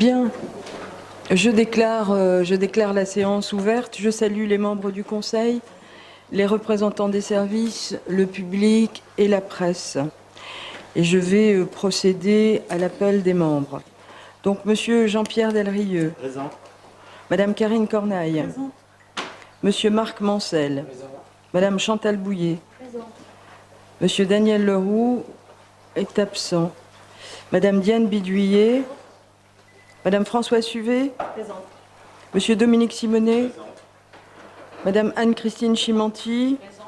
Bien, je déclare la séance ouverte. Je salue les membres du Conseil, les représentants des services, le public et la presse. Et je vais procéder à l'appel des membres. Donc, Monsieur Jean-Pierre Delrieux. Présent. Madame Karine Cornaille. Présent. Monsieur Marc Mancel. Présent. Madame Chantal Bouillet. Présent. Monsieur Daniel Leroux est absent. Madame Diane Bidouillet. Madame Françoise Suvet. Présente. Monsieur Dominique Simonet. Présent. Madame Anne-Christine Chimanti. Présente.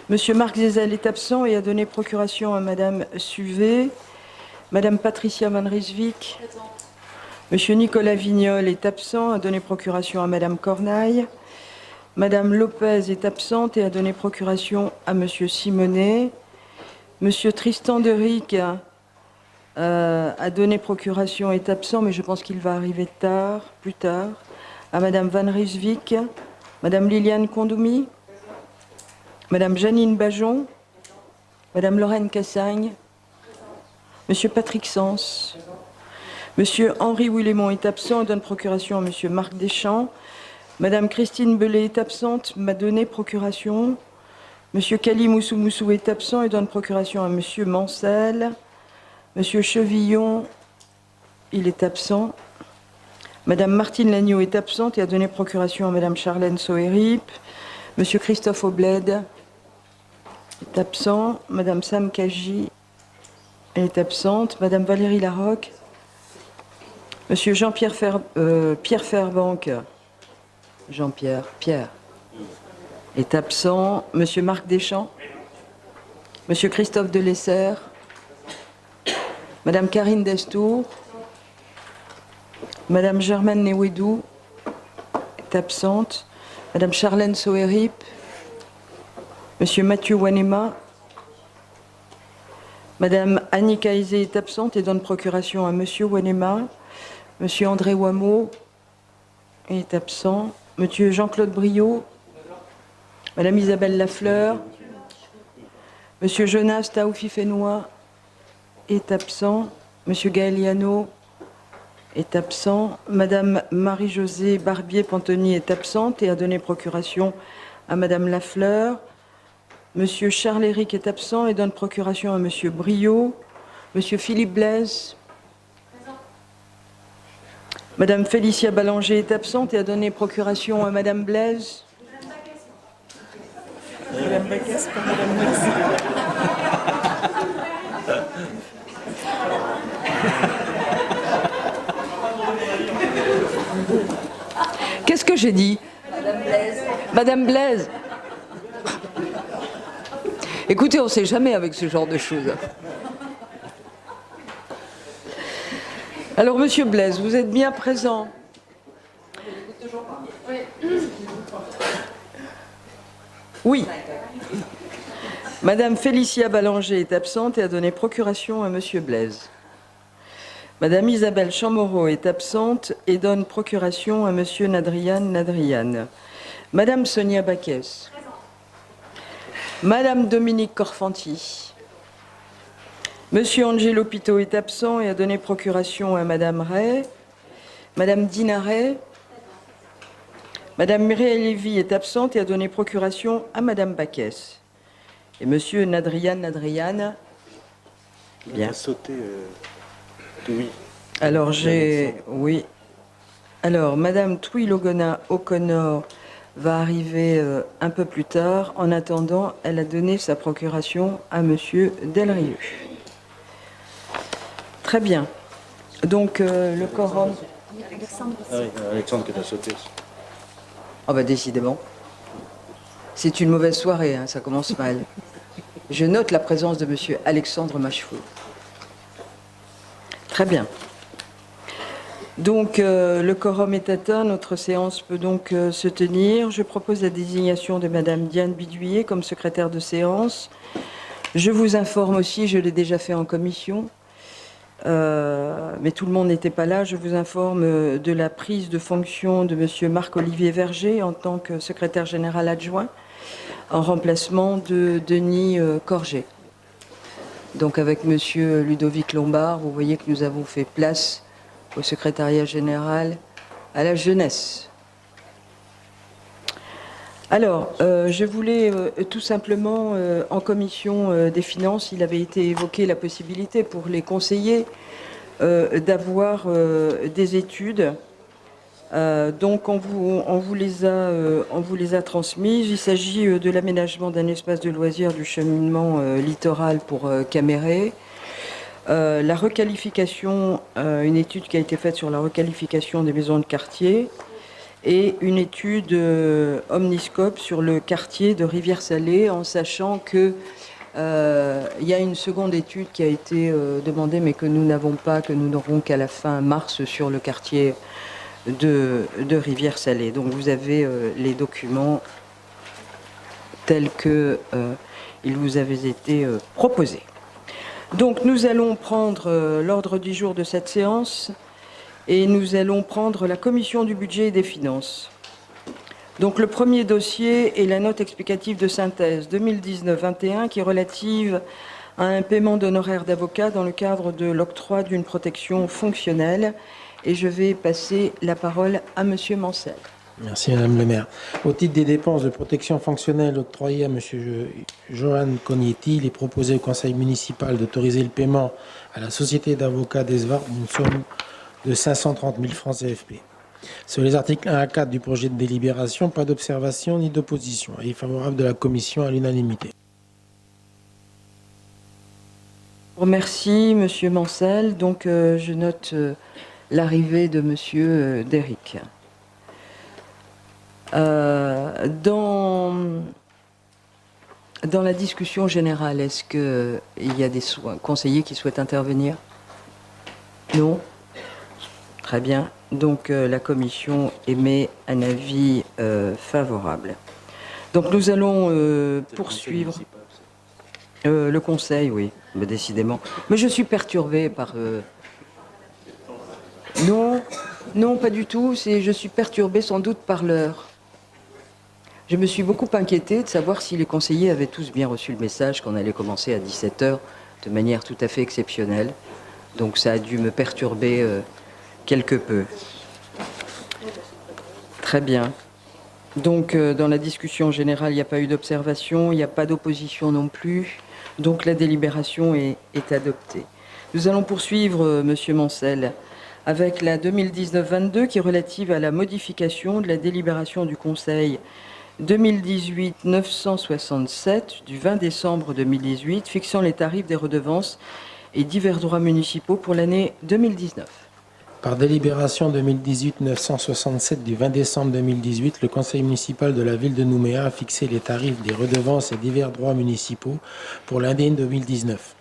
Monsieur Marc Zézel est absent et a donné procuration à Madame Suvet. Madame Patricia Van Rijswijk. Présente. Monsieur Nicolas Vignol est absent, a donné procuration à Madame Cornaille. Madame Lopez est absente et a donné procuration à Monsieur Simonet. Monsieur Tristan Deric a donné procuration, est absent, mais je pense qu'il va arriver plus tard, à Madame Van Rijswijk, Madame Liliane Condoumi, Madame Janine Bajon, Madame Lorraine Cassagne, Monsieur Patrick Sens, Monsieur Henri Willemont est absent et donne procuration à Monsieur Marc Deschamps, Madame Christine Bellet est absente, m'a donné procuration, Monsieur Kali Moussou est absent et donne procuration à Monsieur Mancel, Monsieur Chevillon, il est absent. Madame Martine Lagneau est absente et a donné procuration à Madame Charlène Soerip. Monsieur Christophe Aubled est absent. Madame Sam Kaji est absente. Madame Valérie Larocque. Monsieur Jean-Pierre Pierre Fairbank. Pierre est absent. Monsieur Marc Deschamps. Monsieur Christophe Delessert. Madame Karine Destour, Madame Germaine Newedou est absente, Madame Charlène Soerip, Monsieur Mathieu Wanema, Madame Annick Aizé est absente et donne procuration à Monsieur Wanema, Monsieur André Wameau est absent, Monsieur Jean-Claude Briot, Madame Isabelle Lafleur, Monsieur Jonas Taoufi-Fénois est absent. Monsieur Gaëliano est absent. Madame Marie-Josée Barbier-Pantoni est absente et a donné procuration à Madame Lafleur. Monsieur Charles-Éric est absent et donne procuration à Monsieur Briot. Monsieur Philippe Blaise. Présent. Madame Félicia Ballanger est absente et a donné procuration à Madame Blaise. Madame Bacchès pour Madame Blaise. Qu'est-ce que j'ai dit? Madame Blaise. Madame Blaise. Écoutez, on ne sait jamais avec ce genre de choses. Alors, Monsieur Blaise, vous êtes bien présent? Oui. Madame Félicia Ballanger est absente et a donné procuration à Monsieur Blaise. Madame Isabelle Chamorro est absente et donne procuration à Monsieur Nadrian. Madame Sonia Bacchès. Madame Dominique Corfanti. Monsieur Angelo Pito est absent et a donné procuration à Madame Ray. Madame Dina Ray. Madame Muriel Lévy est absente et a donné procuration à Madame Bacchès. Et Monsieur Nadrian. Bien. Il a sauté. Oui. Alors oui. Alors Madame Twilogona O'Connor va arriver un peu plus tard. En attendant, elle a donné sa procuration à Monsieur Delrieux. Très bien. Donc le quorum. Alexandre. Ah oui, Alexandre qui a sauté. Ah bah décidément. C'est une mauvaise soirée, hein, ça commence mal. Je note la présence de Monsieur Alexandre Machefou. Très bien. Donc, le quorum est atteint. Notre séance peut donc se tenir. Je propose la désignation de Madame Diane Bidouillet comme secrétaire de séance. Je vous informe aussi, je l'ai déjà fait en commission, mais tout le monde n'était pas là. Je vous informe de la prise de fonction de Monsieur Marc-Olivier Verger en tant que secrétaire général adjoint, en remplacement de Denis Corget. Donc avec Monsieur Ludovic Lombard, vous voyez que nous avons fait place au secrétariat général à la jeunesse. Alors, je voulais tout simplement, en commission des finances, il avait été évoqué la possibilité pour les conseillers d'avoir des études. Donc, on vous les a transmises. Il s'agit de l'aménagement d'un espace de loisirs du cheminement littoral pour Caméré. La requalification, une étude qui a été faite sur la requalification des maisons de quartier et une étude omniscope sur le quartier de Rivière-Salée, en sachant que il y a une seconde étude qui a été demandée, mais que nous n'avons pas, que nous n'aurons qu'à la fin mars sur le quartier de Rivière-Salée. Donc vous avez les documents tels que ils vous avaient été proposés. Donc nous allons prendre l'ordre du jour de cette séance et nous allons prendre la commission du budget et des finances. Donc le premier dossier est la note explicative de synthèse 2019-21 qui est relative à un paiement d'honoraires d'avocat dans le cadre de l'octroi d'une protection fonctionnelle. Et je vais passer la parole à Monsieur Mancel. Merci Madame le maire. Au titre des dépenses de protection fonctionnelle octroyées à Monsieur Johan Cognetti, il est proposé au conseil municipal d'autoriser le paiement à la société d'avocats d'Esvar d'une somme de 530 000 francs CFP. Sur les articles 1 à 4 du projet de délibération, pas d'observation ni d'opposition. Avis favorable de la commission à l'unanimité. Merci Monsieur Mancel. Donc je note l'arrivée de Monsieur Derrick. Dans la discussion générale, est-ce qu'il y a des conseillers qui souhaitent intervenir? Non? Très bien. Donc la commission émet un avis favorable. Donc nous allons poursuivre. Le conseil, oui, mais décidément. Mais je suis perturbée par... Non, pas du tout. Je suis perturbée sans doute par l'heure. Je me suis beaucoup inquiétée de savoir si les conseillers avaient tous bien reçu le message qu'on allait commencer à 17h de manière tout à fait exceptionnelle. Donc ça a dû me perturber quelque peu. Très bien. Donc dans la discussion générale, il n'y a pas eu d'observation, il n'y a pas d'opposition non plus. Donc la délibération est adoptée. Nous allons poursuivre, Monsieur Mancel, avec la 2019-22 qui est relative à la modification de la délibération du Conseil 2018-967 du 20 décembre 2018 fixant les tarifs des redevances et divers droits municipaux pour l'année 2019. Par délibération 2018-967 du 20 décembre 2018, le conseil municipal de la ville de Nouméa a fixé les tarifs des redevances et divers droits municipaux pour l'année 2019.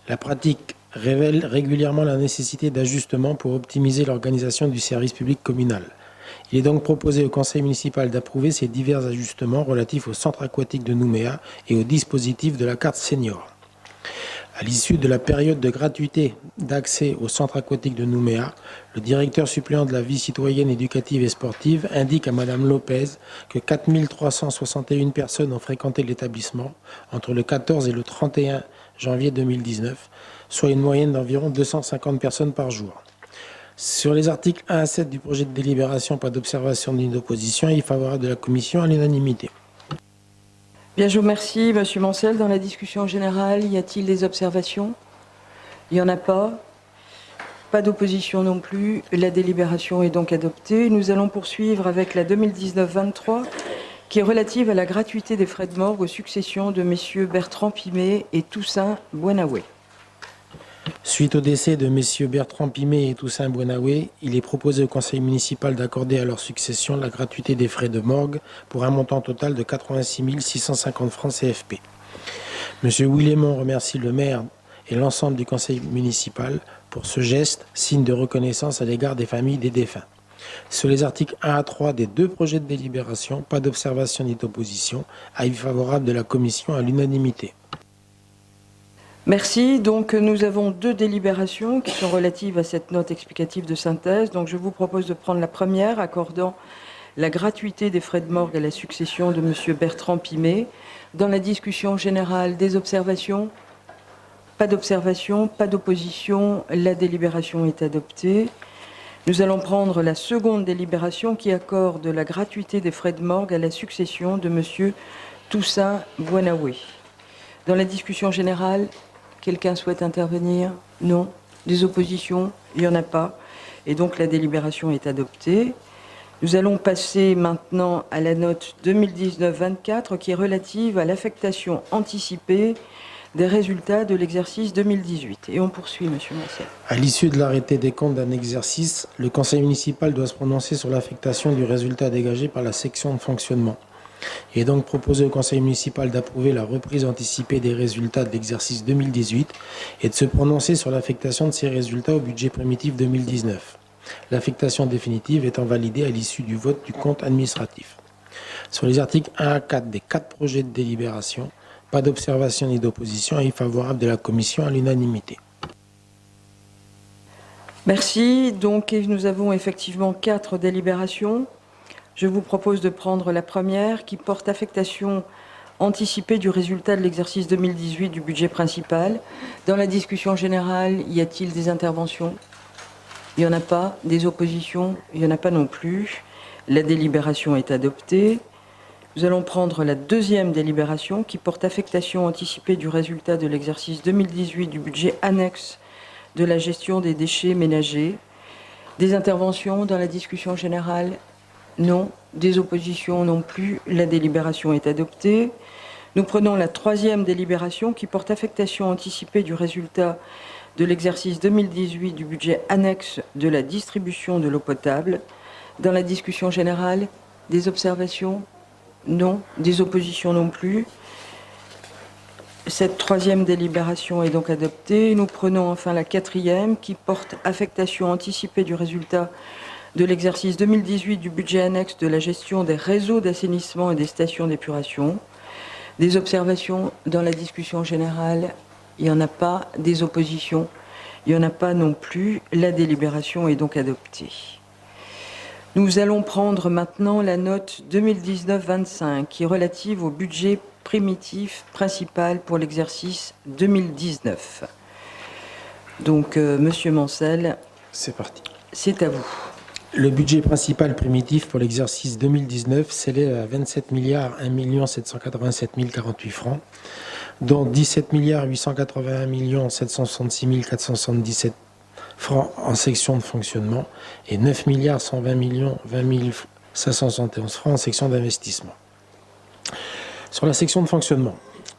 La pratique révèle régulièrement la nécessité d'ajustements pour optimiser l'organisation du service public communal. Il est donc proposé au conseil municipal d'approuver ces divers ajustements relatifs au centre aquatique de Nouméa et au dispositif de la carte senior. À l'issue de la période de gratuité d'accès au centre aquatique de Nouméa, le directeur suppléant de la vie citoyenne, éducative et sportive indique à Madame Lopez que 4 361 personnes ont fréquenté l'établissement entre le 14 et le 31 janvier 2019, soit une moyenne d'environ 250 personnes par jour. Sur les articles 1 à 7 du projet de délibération, pas d'observation ni d'opposition, il est favorable de la commission à l'unanimité. Bien, je vous remercie, Monsieur Mancel. Dans la discussion générale, y a-t-il des observations? Il n'y en a pas. Pas d'opposition non plus. La délibération est donc adoptée. Nous allons poursuivre avec la 2019-23, qui est relative à la gratuité des frais de morgue aux successions de messieurs Bertrand Pimet et Toussaint Buenawé. Suite au décès de messieurs Bertrand Pimet et Toussaint Buenawé, il est proposé au conseil municipal d'accorder à leur succession la gratuité des frais de morgue pour un montant total de 86 650 francs CFP. Monsieur Willemont remercie le maire et l'ensemble du conseil municipal pour ce geste, signe de reconnaissance à l'égard des familles des défunts. Sur les articles 1 à 3 des deux projets de délibération, pas d'observation ni d'opposition, avis favorable de la commission à l'unanimité. Merci. Donc, nous avons deux délibérations qui sont relatives à cette note explicative de synthèse. Donc, je vous propose de prendre la première, accordant la gratuité des frais de morgue à la succession de monsieur Bertrand Pimet. Dans la discussion générale, des observations? Pas d'observation, pas d'opposition. La délibération est adoptée. Nous allons prendre la seconde délibération qui accorde la gratuité des frais de morgue à la succession de Monsieur Toussaint Bouanaoué. Dans la discussion générale, quelqu'un souhaite intervenir? Non. Des oppositions? Il n'y en a pas. Et donc la délibération est adoptée. Nous allons passer maintenant à la note 2019-24 qui est relative à l'affectation anticipée des résultats de l'exercice 2018. Et on poursuit, Monsieur Mancel. À l'issue de l'arrêté des comptes d'un exercice, le conseil municipal doit se prononcer sur l'affectation du résultat dégagé par la section de fonctionnement. Il est donc proposé au conseil municipal d'approuver la reprise anticipée des résultats de l'exercice 2018 et de se prononcer sur l'affectation de ces résultats au budget primitif 2019. L'affectation définitive étant validée à l'issue du vote du compte administratif. Sur les articles 1 à 4 des 4 projets de délibération, pas d'observation ni d'opposition, avis favorable de la commission à l'unanimité. Merci. Donc, nous avons effectivement 4 délibérations. Je vous propose de prendre la première qui porte affectation anticipée du résultat de l'exercice 2018 du budget principal. Dans la discussion générale, y a-t-il des interventions? Il n'y en a pas. Des oppositions? Il n'y en a pas non plus. La délibération est adoptée. Nous allons prendre la deuxième délibération qui porte affectation anticipée du résultat de l'exercice 2018 du budget annexe de la gestion des déchets ménagers. Des interventions dans la discussion générale? Non. Des oppositions non plus. La délibération est adoptée. Nous prenons la troisième délibération qui porte affectation anticipée du résultat de l'exercice 2018 du budget annexe de la distribution de l'eau potable. Dans la discussion générale, des observations? Non. Des oppositions non plus. Cette troisième délibération est donc adoptée. Nous prenons enfin la quatrième qui porte affectation anticipée du résultat de l'exercice 2018 du budget annexe de la gestion des réseaux d'assainissement et des stations d'épuration. Des observations dans la discussion générale? Il n'y en a pas. Des oppositions? Il n'y en a pas non plus. La délibération est donc adoptée. Nous allons prendre maintenant la note 2019-25 qui est relative au budget primitif principal pour l'exercice 2019. Donc, Monsieur Mancel, C'est parti. c'est à vous. Le budget principal primitif pour l'exercice 2019 s'élève à 27 1 787 048 francs, dont 17 881 766 477 francs en section de fonctionnement et 9 120 20 571 francs en section d'investissement. Sur la section de fonctionnement,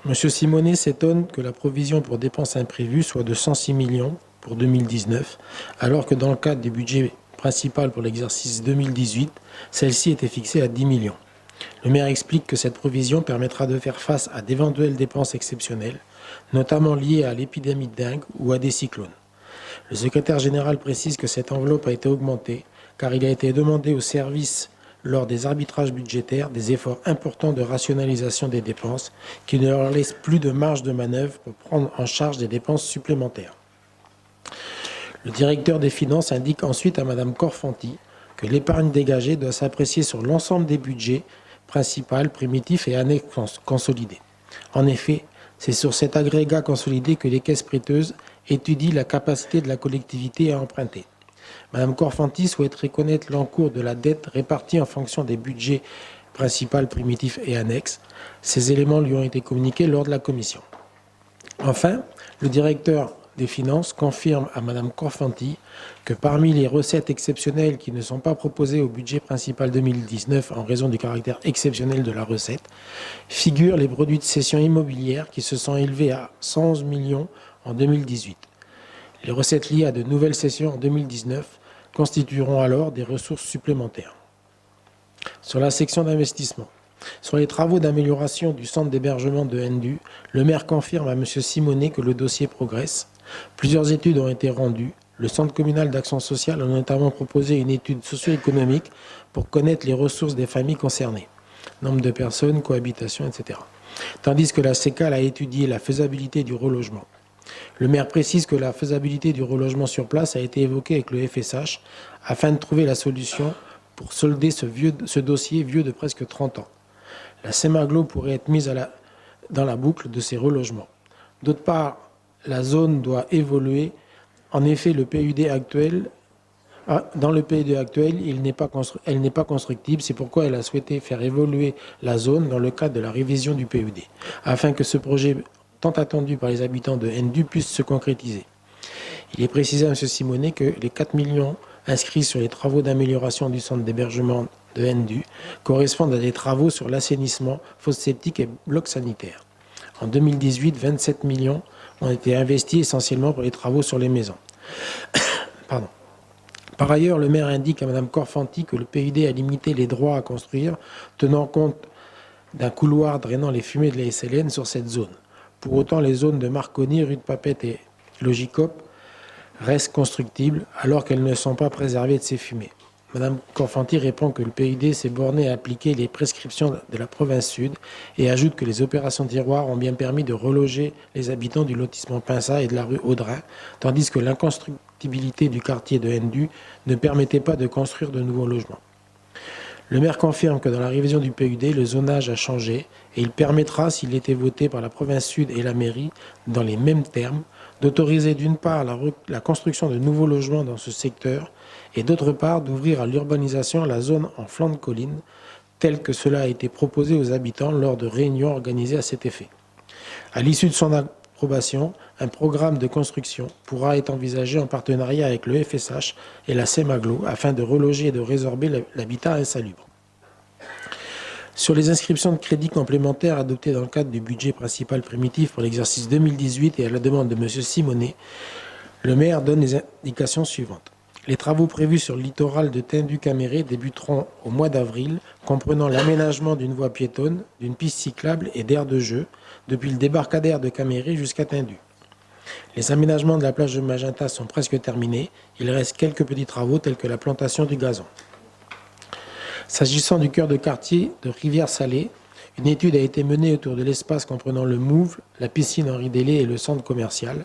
M. Simonet s'étonne que la provision pour dépenses imprévues soit de 106 millions pour 2019, alors que dans le cadre du budget principal pour l'exercice 2018, celle-ci était fixée à 10 millions. Le maire explique que cette provision permettra de faire face à d'éventuelles dépenses exceptionnelles, notamment liées à l'épidémie de dengue ou à des cyclones. Le secrétaire général précise que cette enveloppe a été augmentée car il a été demandé au service lors des arbitrages budgétaires des efforts importants de rationalisation des dépenses qui ne leur laissent plus de marge de manœuvre pour prendre en charge des dépenses supplémentaires. Le directeur des finances indique ensuite à Mme Corfanti que l'épargne dégagée doit s'apprécier sur l'ensemble des budgets principal, primitif et annexe consolidés. En effet, c'est sur cet agrégat consolidé que les caisses prêteuses étudient la capacité de la collectivité à emprunter. Mme Corfanti souhaiterait connaître l'encours de la dette répartie en fonction des budgets principal, primitif et annexe. Ces éléments lui ont été communiqués lors de la commission. Enfin, le directeur des finances confirme à Mme Corfanti que parmi les recettes exceptionnelles qui ne sont pas proposées au budget principal 2019 en raison du caractère exceptionnel de la recette, figurent les produits de cession immobilière qui se sont élevés à 111 millions en 2018. Les recettes liées à de nouvelles cessions en 2019 constitueront alors des ressources supplémentaires. Sur la section d'investissement, sur les travaux d'amélioration du centre d'hébergement de Hendu, le maire confirme à M. Simonet que le dossier progresse. Plusieurs études ont été rendues. Le centre communal d'action sociale a notamment proposé une étude socio-économique pour connaître les ressources des familles concernées, nombre de personnes, cohabitation, etc. Tandis que la CECAL a étudié la faisabilité du relogement. Le maire précise que la faisabilité du relogement sur place a été évoquée avec le FSH afin de trouver la solution pour solder ce dossier vieux de presque 30 ans. La Semaglo pourrait être mise dans la boucle de ces relogements. D'autre part, la zone doit évoluer. En effet, dans le PUD actuel, elle n'est pas constructible. C'est pourquoi elle a souhaité faire évoluer la zone dans le cadre de la révision du PUD, afin que ce projet tant attendu par les habitants de Ndu puisse se concrétiser. Il est précisé à M. Simonet que les 4 millions inscrits sur les travaux d'amélioration du centre d'hébergement de Ndu correspondent à des travaux sur l'assainissement, fosse septique et bloc sanitaire. En 2018, 27 millions ont été investis essentiellement pour les travaux sur les maisons. Pardon. Par ailleurs, le maire indique à Mme Korfanti que le PUD a limité les droits à construire, tenant compte d'un couloir drainant les fumées de la SLN sur cette zone. Pour autant, les zones de Marconi, rue de Papette et Logicop restent constructibles alors qu'elles ne sont pas préservées de ces fumées. Mme Korfanti répond que le PUD s'est borné à appliquer les prescriptions de la province sud et ajoute que les opérations tiroirs ont bien permis de reloger les habitants du lotissement Pinsat et de la rue Audrin, tandis que l'inconstructibilité du quartier de Ndu ne permettait pas de construire de nouveaux logements. Le maire confirme que dans la révision du PUD, le zonage a changé et il permettra, s'il était voté par la province sud et la mairie dans les mêmes termes, d'autoriser d'une part la construction de nouveaux logements dans ce secteur et d'autre part d'ouvrir à l'urbanisation la zone en flanc de colline, telle que cela a été proposé aux habitants lors de réunions organisées à cet effet. À l'issue de son approbation, un programme de construction pourra être envisagé en partenariat avec le FSH et la SEMAGLO afin de reloger et de résorber l'habitat insalubre. Sur les inscriptions de crédits complémentaires adoptées dans le cadre du budget principal primitif pour l'exercice 2018 et à la demande de M. Simonet, le maire donne les indications suivantes. Les travaux prévus sur le littoral de Tindu-Caméré débuteront au mois d'avril, comprenant l'aménagement d'une voie piétonne, d'une piste cyclable et d'aires de jeu, depuis le débarcadère de Caméré jusqu'à Tindu. Les aménagements de la plage de Magenta sont presque terminés. Il reste quelques petits travaux tels que la plantation du gazon. S'agissant du cœur de quartier de Rivière-Salée, une étude a été menée autour de l'espace comprenant le Mouvle, la piscine Henri Délé et le centre commercial.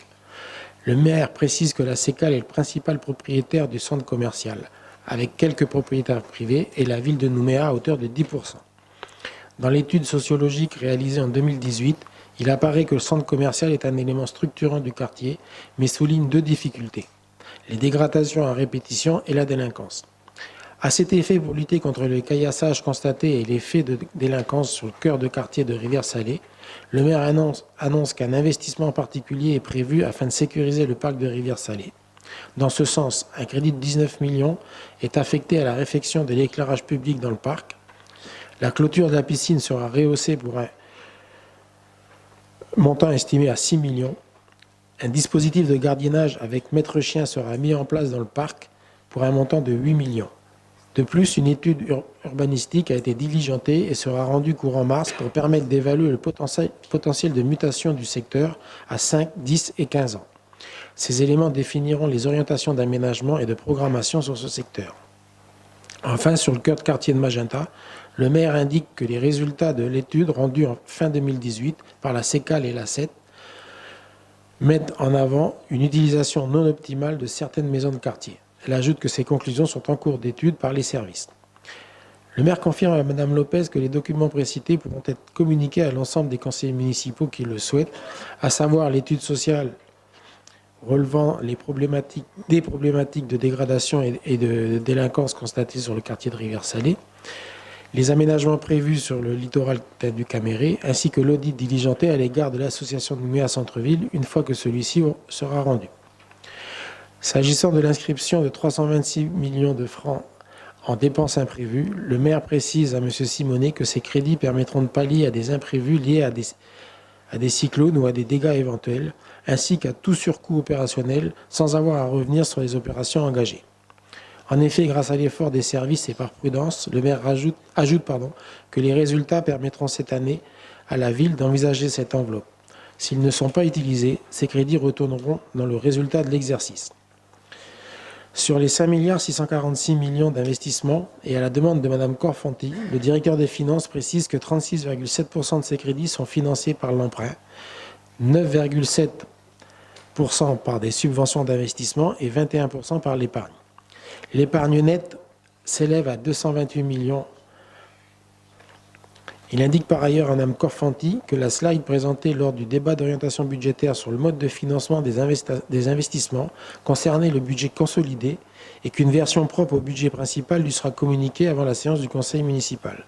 Le maire précise que la CECAL est le principal propriétaire du centre commercial, avec quelques propriétaires privés, et la ville de Nouméa à hauteur de 10%. Dans l'étude sociologique réalisée en 2018, il apparaît que le centre commercial est un élément structurant du quartier, mais souligne deux difficultés, les dégradations à répétition et la délinquance. À cet effet, pour lutter contre le caillassage constaté et les faits de délinquance sur le cœur de quartier de Rivière-Salée, le maire annonce qu'un investissement particulier est prévu afin de sécuriser le parc de Rivière-Salée. Dans ce sens, un crédit de 19 millions est affecté à la réfection de l'éclairage public dans le parc. La clôture de la piscine sera rehaussée pour un montant estimé à 6 millions. Un dispositif de gardiennage avec maître-chien sera mis en place dans le parc pour un montant de 8 millions. De plus, une étude urbanistique a été diligentée et sera rendue courant mars pour permettre d'évaluer le potentiel de mutation du secteur à 5, 10 et 15 ans. Ces éléments définiront les orientations d'aménagement et de programmation sur ce secteur. Enfin, sur le cœur de quartier de Magenta, le maire indique que les résultats de l'étude rendue en fin 2018 par la CECAL et la CET mettent en avant une utilisation non optimale de certaines maisons de quartier. Elle ajoute que ces conclusions sont en cours d'étude par les services. Le maire confirme à Mme Lopez que les documents précités pourront être communiqués à l'ensemble des conseillers municipaux qui le souhaitent, à savoir l'étude sociale relevant des problématiques de dégradation et de délinquance constatées sur le quartier de Rivière-Salée, les aménagements prévus sur le littoral du Caméré, ainsi que l'audit diligenté à l'égard de l'association de Nouméa Centre-Ville une fois que celui-ci sera rendu. S'agissant de l'inscription de 326 millions de francs en dépenses imprévues, le maire précise à M. Simonet que ces crédits permettront de pallier à des imprévus liés à des cyclones ou à des dégâts éventuels, ainsi qu'à tout surcoût opérationnel sans avoir à revenir sur les opérations engagées. En effet, grâce à l'effort des services et par prudence, le maire ajoute que les résultats permettront cette année à la ville d'envisager cette enveloppe. S'ils ne sont pas utilisés, ces crédits retourneront dans le résultat de l'exercice. Sur les 5 646 millions d'investissements et à la demande de Mme Korfanti, le directeur des finances précise que 36,7% de ces crédits sont financés par l'emprunt, 9,7% par des subventions d'investissement et 21% par l'épargne. L'épargne nette s'élève à 228 millions Il indique par ailleurs à Mme Korfanty que la slide présentée lors du débat d'orientation budgétaire sur le mode de financement des investissements concernait le budget consolidé et qu'une version propre au budget principal lui sera communiquée avant la séance du conseil municipal.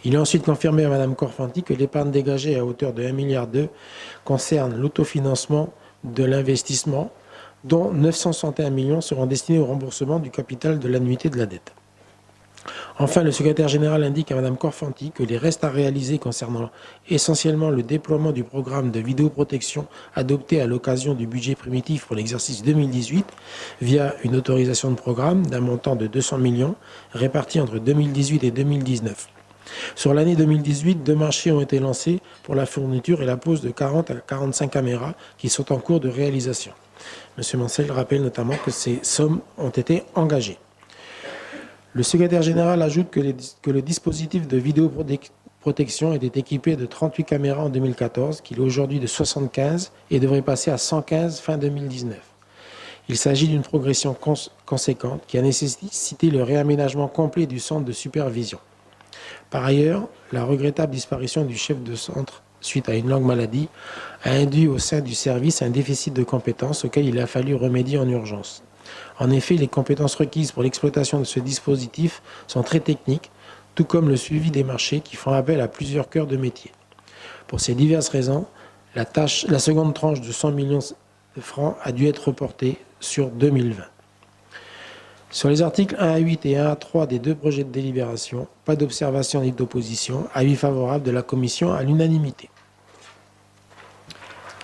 Il a ensuite confirmé à Mme Korfanty que l'épargne dégagée à hauteur de 1,2 milliard concerne l'autofinancement de l'investissement, dont 961 millions seront destinés au remboursement du capital de l'annuité de la dette. Enfin, le secrétaire général indique à Mme Korfanty que les restes à réaliser concernant essentiellement le déploiement du programme de vidéoprotection adopté à l'occasion du budget primitif pour l'exercice 2018 via une autorisation de programme d'un montant de 200 millions répartis entre 2018 et 2019. Sur l'année 2018, 2 marchés ont été lancés pour la fourniture et la pose de 40 à 45 caméras qui sont en cours de réalisation. M. Mancel rappelle notamment que ces sommes ont été engagées. Le secrétaire général ajoute que le dispositif de vidéoprotection était équipé de 38 caméras en 2014, qu'il est aujourd'hui de 75 et devrait passer à 115 fin 2019. Il s'agit d'une progression conséquente qui a nécessité le réaménagement complet du centre de supervision. Par ailleurs, la regrettable disparition du chef de centre suite à une longue maladie a induit au sein du service un déficit de compétences auquel il a fallu remédier en urgence. En effet, les compétences requises pour l'exploitation de ce dispositif sont très techniques, tout comme le suivi des marchés qui font appel à plusieurs cœurs de métier. Pour ces diverses raisons, la seconde tranche de 100 millions de francs a dû être reportée sur 2020. Sur les articles 1 à 8 et 1 à 3 des 2 projets de délibération, pas d'observation ni d'opposition, avis favorable de la commission à l'unanimité.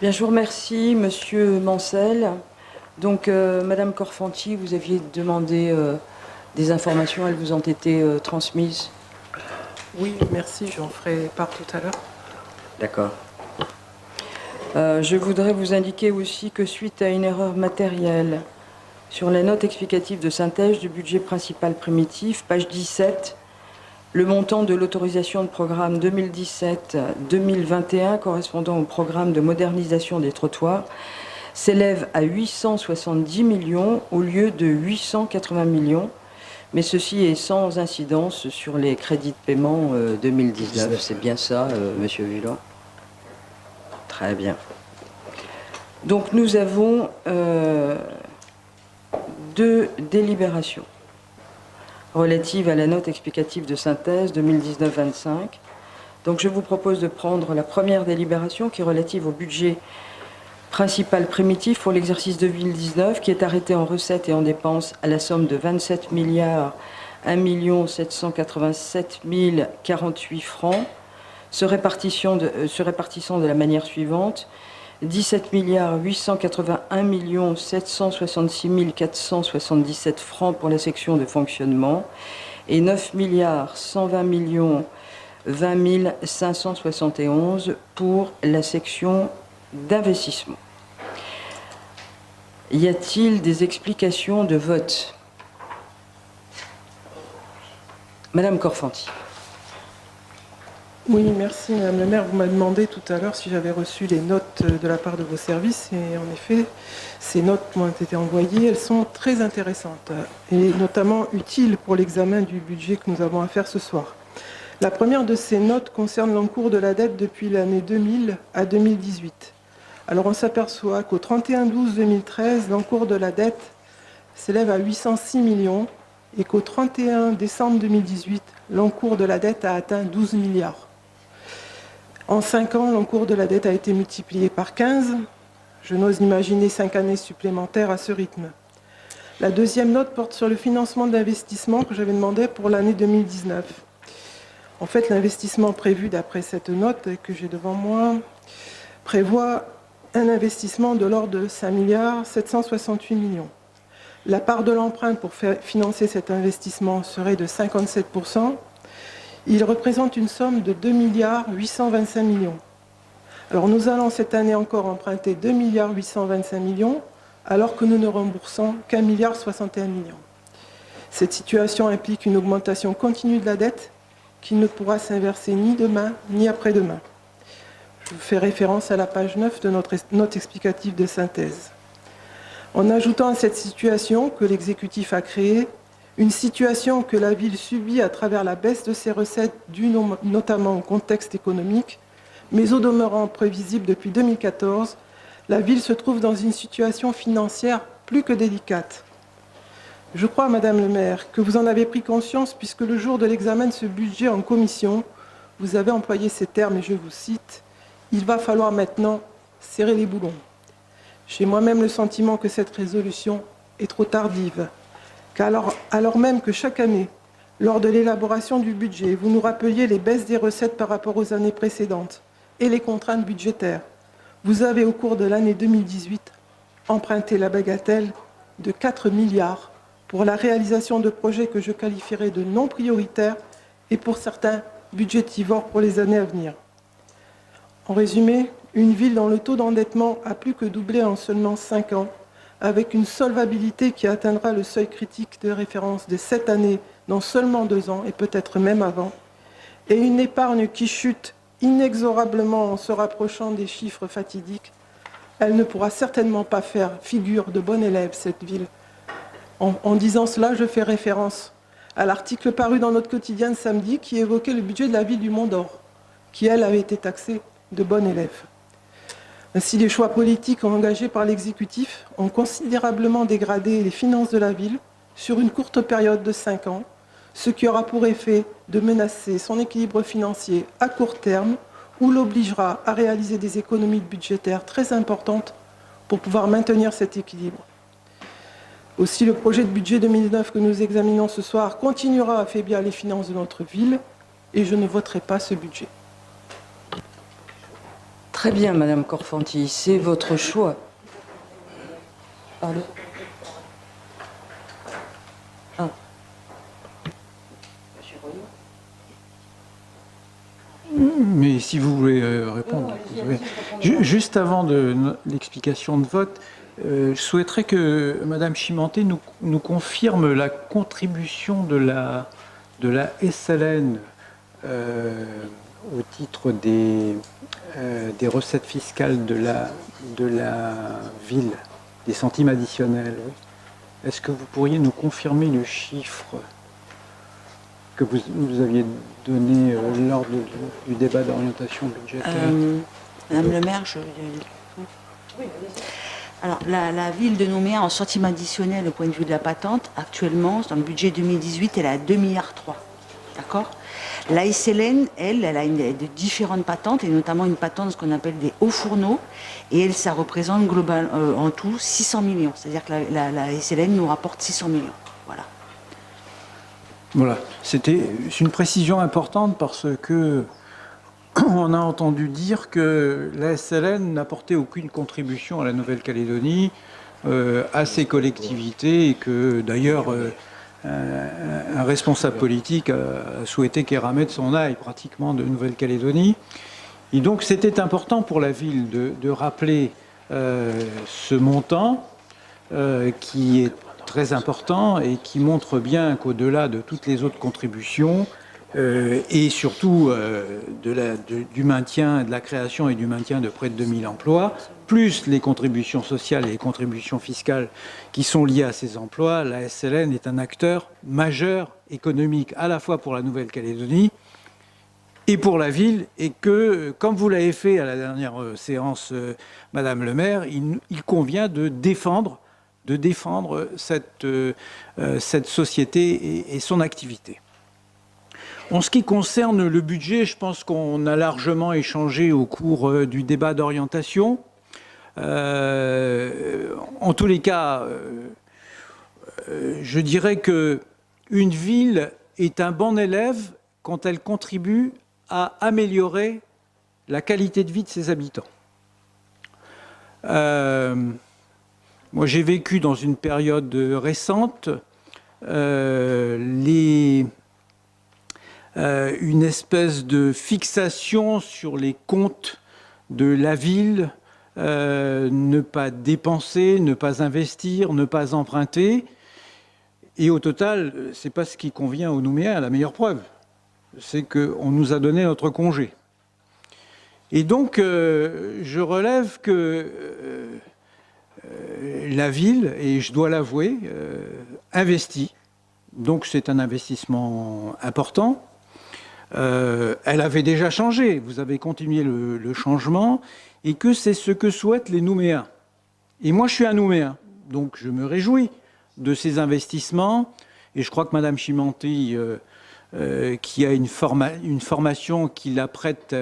Bien, je vous remercie, Monsieur Mancel. Donc, Madame Korfanty, vous aviez demandé des informations, elles vous ont été transmises? Oui, merci, j'en ferai part tout à l'heure. D'accord. Je voudrais vous indiquer aussi que suite à une erreur matérielle sur la note explicative de synthèse du budget principal primitif, page 17, le montant de l'autorisation de programme 2017-2021 correspondant au programme de modernisation des trottoirs s'élève à 870 millions au lieu de 880 millions, mais ceci est sans incidence sur les crédits de paiement 2019. C'est bien ça, Monsieur Villot? Très bien. Donc nous avons 2 délibérations relatives à la note explicative de synthèse 2019-25. Donc je vous propose de prendre la première délibération qui est relative au budget principal primitif pour l'exercice 2019 qui est arrêté en recettes et en dépenses à la somme de 27 milliards 1 787 048 francs, se répartissant de la manière suivante: 17 milliards 881 766 477 francs pour la section de fonctionnement et 9 milliards 120 20 571 pour la section d'investissement. Y a-t-il des explications de vote? Madame Korfanty. Oui, merci Madame la maire. Vous m'avez demandé tout à l'heure si j'avais reçu les notes de la part de vos services et en effet, ces notes m'ont été envoyées. Elles sont très intéressantes et notamment utiles pour l'examen du budget que nous avons à faire ce soir. La première de ces notes concerne l'encours de la dette depuis l'année 2000 à 2018. Alors on s'aperçoit qu'au 31/12/2013, l'encours de la dette s'élève à 806 millions et qu'au 31 décembre 2018, l'encours de la dette a atteint 12 milliards. En 5 ans, l'encours de la dette a été multiplié par 15. Je n'ose imaginer 5 années supplémentaires à ce rythme. La deuxième note porte sur le financement d'investissement que j'avais demandé pour l'année 2019. En fait, l'investissement prévu d'après cette note que j'ai devant moi prévoit un investissement de l'ordre de 5 milliards 768 millions. La part de l'emprunt pour financer cet investissement serait de 57%. Il représente une somme de 2 milliards 825 millions. Alors nous allons cette année encore emprunter 2 milliards 825 millions alors que nous ne remboursons qu'1 milliard 61 millions. Cette situation implique une augmentation continue de la dette qui ne pourra s'inverser ni demain ni après-demain. Je vous fais référence à la page 9 de notre note explicative de synthèse. En ajoutant à cette situation que l'exécutif a créée Une situation que la ville subit à travers la baisse de ses recettes due notamment au contexte économique, mais au demeurant prévisible depuis 2014, la ville se trouve dans une situation financière plus que délicate. Je crois, Madame le maire, que vous en avez pris conscience puisque le jour de l'examen de ce budget en commission, vous avez employé ces termes et je vous cite « Il va falloir maintenant serrer les boulons ». J'ai moi-même le sentiment que cette résolution est trop tardive, car alors même que chaque année, lors de l'élaboration du budget, vous nous rappeliez les baisses des recettes par rapport aux années précédentes et les contraintes budgétaires, vous avez au cours de l'année 2018 emprunté la bagatelle de 4 milliards pour la réalisation de projets que je qualifierais de non prioritaires et pour certains budgétivores pour les années à venir. En résumé, une ville dont le taux d'endettement a plus que doublé en seulement 5 ans, avec une solvabilité qui atteindra le seuil critique de référence de cette année dans seulement 2 ans et peut-être même avant, et une épargne qui chute inexorablement en se rapprochant des chiffres fatidiques, elle ne pourra certainement pas faire figure de bon élève, cette ville. En disant cela, je fais référence à l'article paru dans notre quotidien de samedi qui évoquait le budget de la ville du Mont-d'Or, qui, elle, avait été taxée de bon élève. Ainsi, les choix politiques engagés par l'exécutif ont considérablement dégradé les finances de la ville sur une courte période de 5 ans, ce qui aura pour effet de menacer son équilibre financier à court terme ou l'obligera à réaliser des économies budgétaires très importantes pour pouvoir maintenir cet équilibre. Aussi, le projet de budget 2009 que nous examinons ce soir continuera à affaiblir les finances de notre ville et je ne voterai pas ce budget. Très bien, Madame Korfanty, c'est votre choix. Pardon. Ah. Mais si vous voulez répondre, vous avez... Juste avant l'explication de vote, je souhaiterais que Madame Chimanté nous confirme la contribution de la SLN au titre des recettes fiscales de la ville, des centimes additionnels. Oui. Est-ce que vous pourriez nous confirmer le chiffre que vous aviez donné lors du débat d'orientation budgétaire? Madame le maire, alors, la ville de Nouméa, en centimes additionnels au point de vue de la patente, actuellement, dans le budget 2018, elle est à 2,3 milliards. D'accord? La SLN, elle a de différentes patentes, et notamment une patente, ce qu'on appelle des hauts fourneaux, et elle, ça représente global, en tout 600 millions. C'est-à-dire que la SLN nous rapporte 600 millions. Voilà. Voilà. C'est une précision importante parce que on a entendu dire que la SLN n'apportait aucune contribution à la Nouvelle-Calédonie, à ses collectivités, et que d'ailleurs un responsable politique a souhaité qu'Eramet s'en aille pratiquement de Nouvelle-Calédonie. Et donc c'était important pour la ville de rappeler ce montant qui est très important et qui montre bien qu'au-delà de toutes les autres contributions, et surtout du maintien, de la création et du maintien de près de 2000 emplois, plus les contributions sociales et les contributions fiscales qui sont liées à ces emplois, la SLN est un acteur majeur économique à la fois pour la Nouvelle-Calédonie et pour la ville, et que, comme vous l'avez fait à la dernière séance, Madame le maire, il convient de défendre cette société et son activité. En ce qui concerne le budget, je pense qu'on a largement échangé au cours du débat d'orientation. En tous les cas, je dirais qu'une ville est un bon élève quand elle contribue à améliorer la qualité de vie de ses habitants. Moi, j'ai vécu dans une période récente une espèce de fixation sur les comptes de la ville, ne pas dépenser, ne pas investir, ne pas emprunter. Et au total, ce n'est pas ce qui convient aux Nouméens. La meilleure preuve, c'est qu'on nous a donné notre congé. Et donc, je relève que la ville, et je dois l'avouer, investit Donc c'est un investissement important. Elle avait déjà changé, vous avez continué le changement, et que c'est ce que souhaitent les Nouméens. Et moi, je suis un Nouméen, donc je me réjouis de ces investissements, et je crois que Mme Chimanti, qui a une formation qui la prête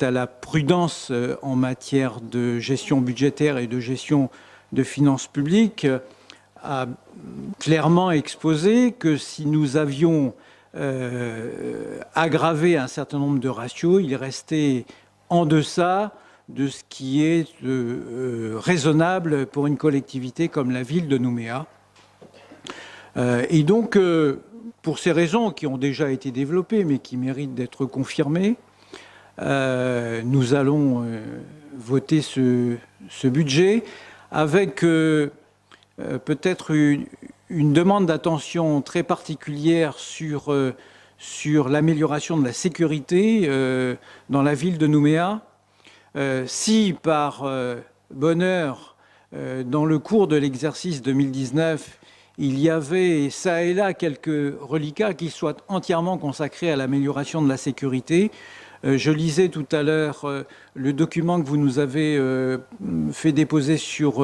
à la prudence en matière de gestion budgétaire et de gestion de finances publiques, a clairement exposé que si nous avions aggravé un certain nombre de ratios, il restait en deçà de ce qui est raisonnable pour une collectivité comme la ville de Nouméa. Et donc, pour ces raisons qui ont déjà été développées, mais qui méritent d'être confirmées, nous allons voter ce budget avec peut-être une demande d'attention très particulière sur l'amélioration de la sécurité dans la ville de Nouméa. Si par bonheur, dans le cours de l'exercice 2019, il y avait ça et là quelques reliquats qui soient entièrement consacrés à l'amélioration de la sécurité. Je lisais tout à l'heure le document que vous nous avez fait déposer sur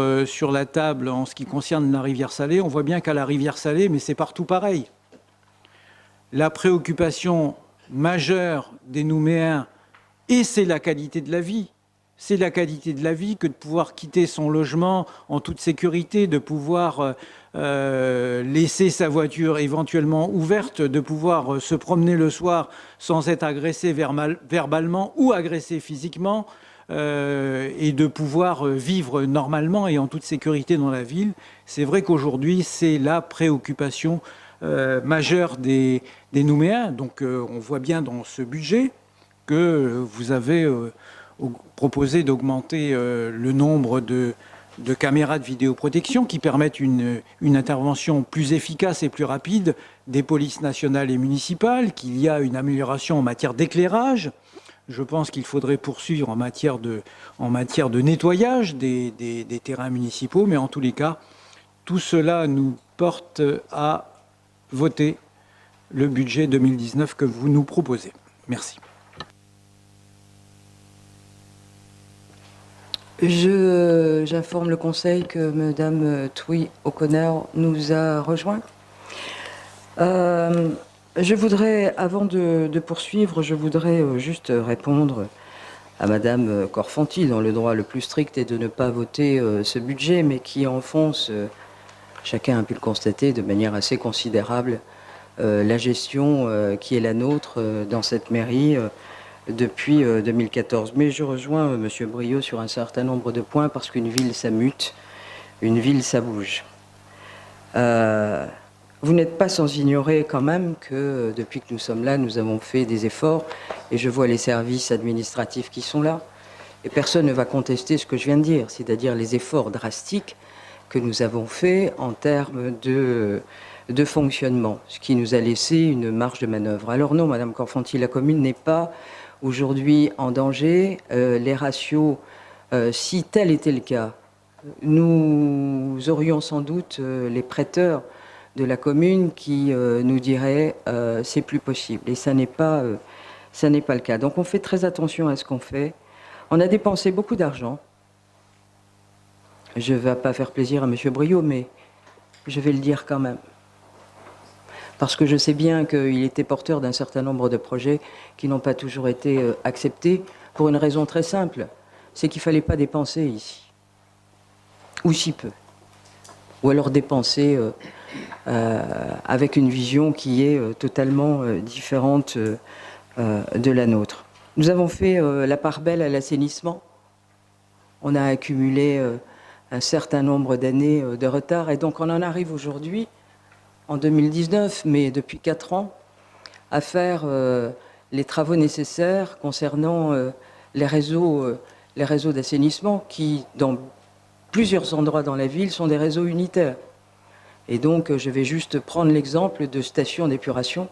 la table en ce qui concerne la rivière Salée. On voit bien qu'à la rivière Salée, mais c'est partout pareil. La préoccupation majeure des Nouméens, et c'est la qualité de la vie. C'est la qualité de la vie que de pouvoir quitter son logement en toute sécurité, de pouvoir laisser sa voiture éventuellement ouverte, de pouvoir se promener le soir sans être agressé verbalement ou agressé physiquement, et de pouvoir vivre normalement et en toute sécurité dans la ville. C'est vrai qu'aujourd'hui, c'est la préoccupation majeure des Nouméens. Donc on voit bien dans ce budget que vous avez proposé d'augmenter le nombre de caméras de vidéoprotection qui permettent une intervention plus efficace et plus rapide des polices nationales et municipales, qu'il y a une amélioration en matière d'éclairage. Je pense qu'il faudrait poursuivre en matière de nettoyage des terrains municipaux, mais en tous les cas, tout cela nous porte à voter le budget 2019 que vous nous proposez. Merci. J'informe le Conseil que Mme Thuy O'Connor nous a rejoints. Je voudrais, avant de poursuivre, je voudrais juste répondre à Mme Korfanty, dont le droit le plus strict est de ne pas voter ce budget, mais qui enfonce, chacun a pu le constater, de manière assez considérable, la gestion qui est la nôtre dans cette mairie depuis 2014. Mais je rejoins M. Briot sur un certain nombre de points, parce qu'une ville, ça mute, une ville, ça bouge. Vous n'êtes pas sans ignorer quand même que depuis que nous sommes là, nous avons fait des efforts, et je vois les services administratifs qui sont là, et personne ne va contester ce que je viens de dire, c'est-à-dire les efforts drastiques que nous avons faits en termes de fonctionnement, ce qui nous a laissé une marge de manœuvre. Alors non, Madame Korfanty, la commune n'est pas aujourd'hui en danger. Les ratios, si tel était le cas, nous aurions sans doute les prêteurs de la commune qui nous diraient c'est plus possible. Et ça n'est pas le cas. Donc on fait très attention à ce qu'on fait. On a dépensé beaucoup d'argent. Je ne vais pas faire plaisir à M. Briot, mais je vais le dire quand même. Parce que je sais bien qu'il était porteur d'un certain nombre de projets qui n'ont pas toujours été acceptés, pour une raison très simple, c'est qu'il ne fallait pas dépenser ici. Ou si peu. Ou alors dépenser avec une vision qui est totalement différente de la nôtre. Nous avons fait la part belle à l'assainissement. On a accumulé un certain nombre d'années de retard, et donc on en arrive aujourd'hui, en 2019, mais depuis 4 ans, à faire les travaux nécessaires concernant les réseaux d'assainissement qui, dans plusieurs endroits dans la ville, sont des réseaux unitaires. Et donc, je vais juste prendre l'exemple de stations d'épuration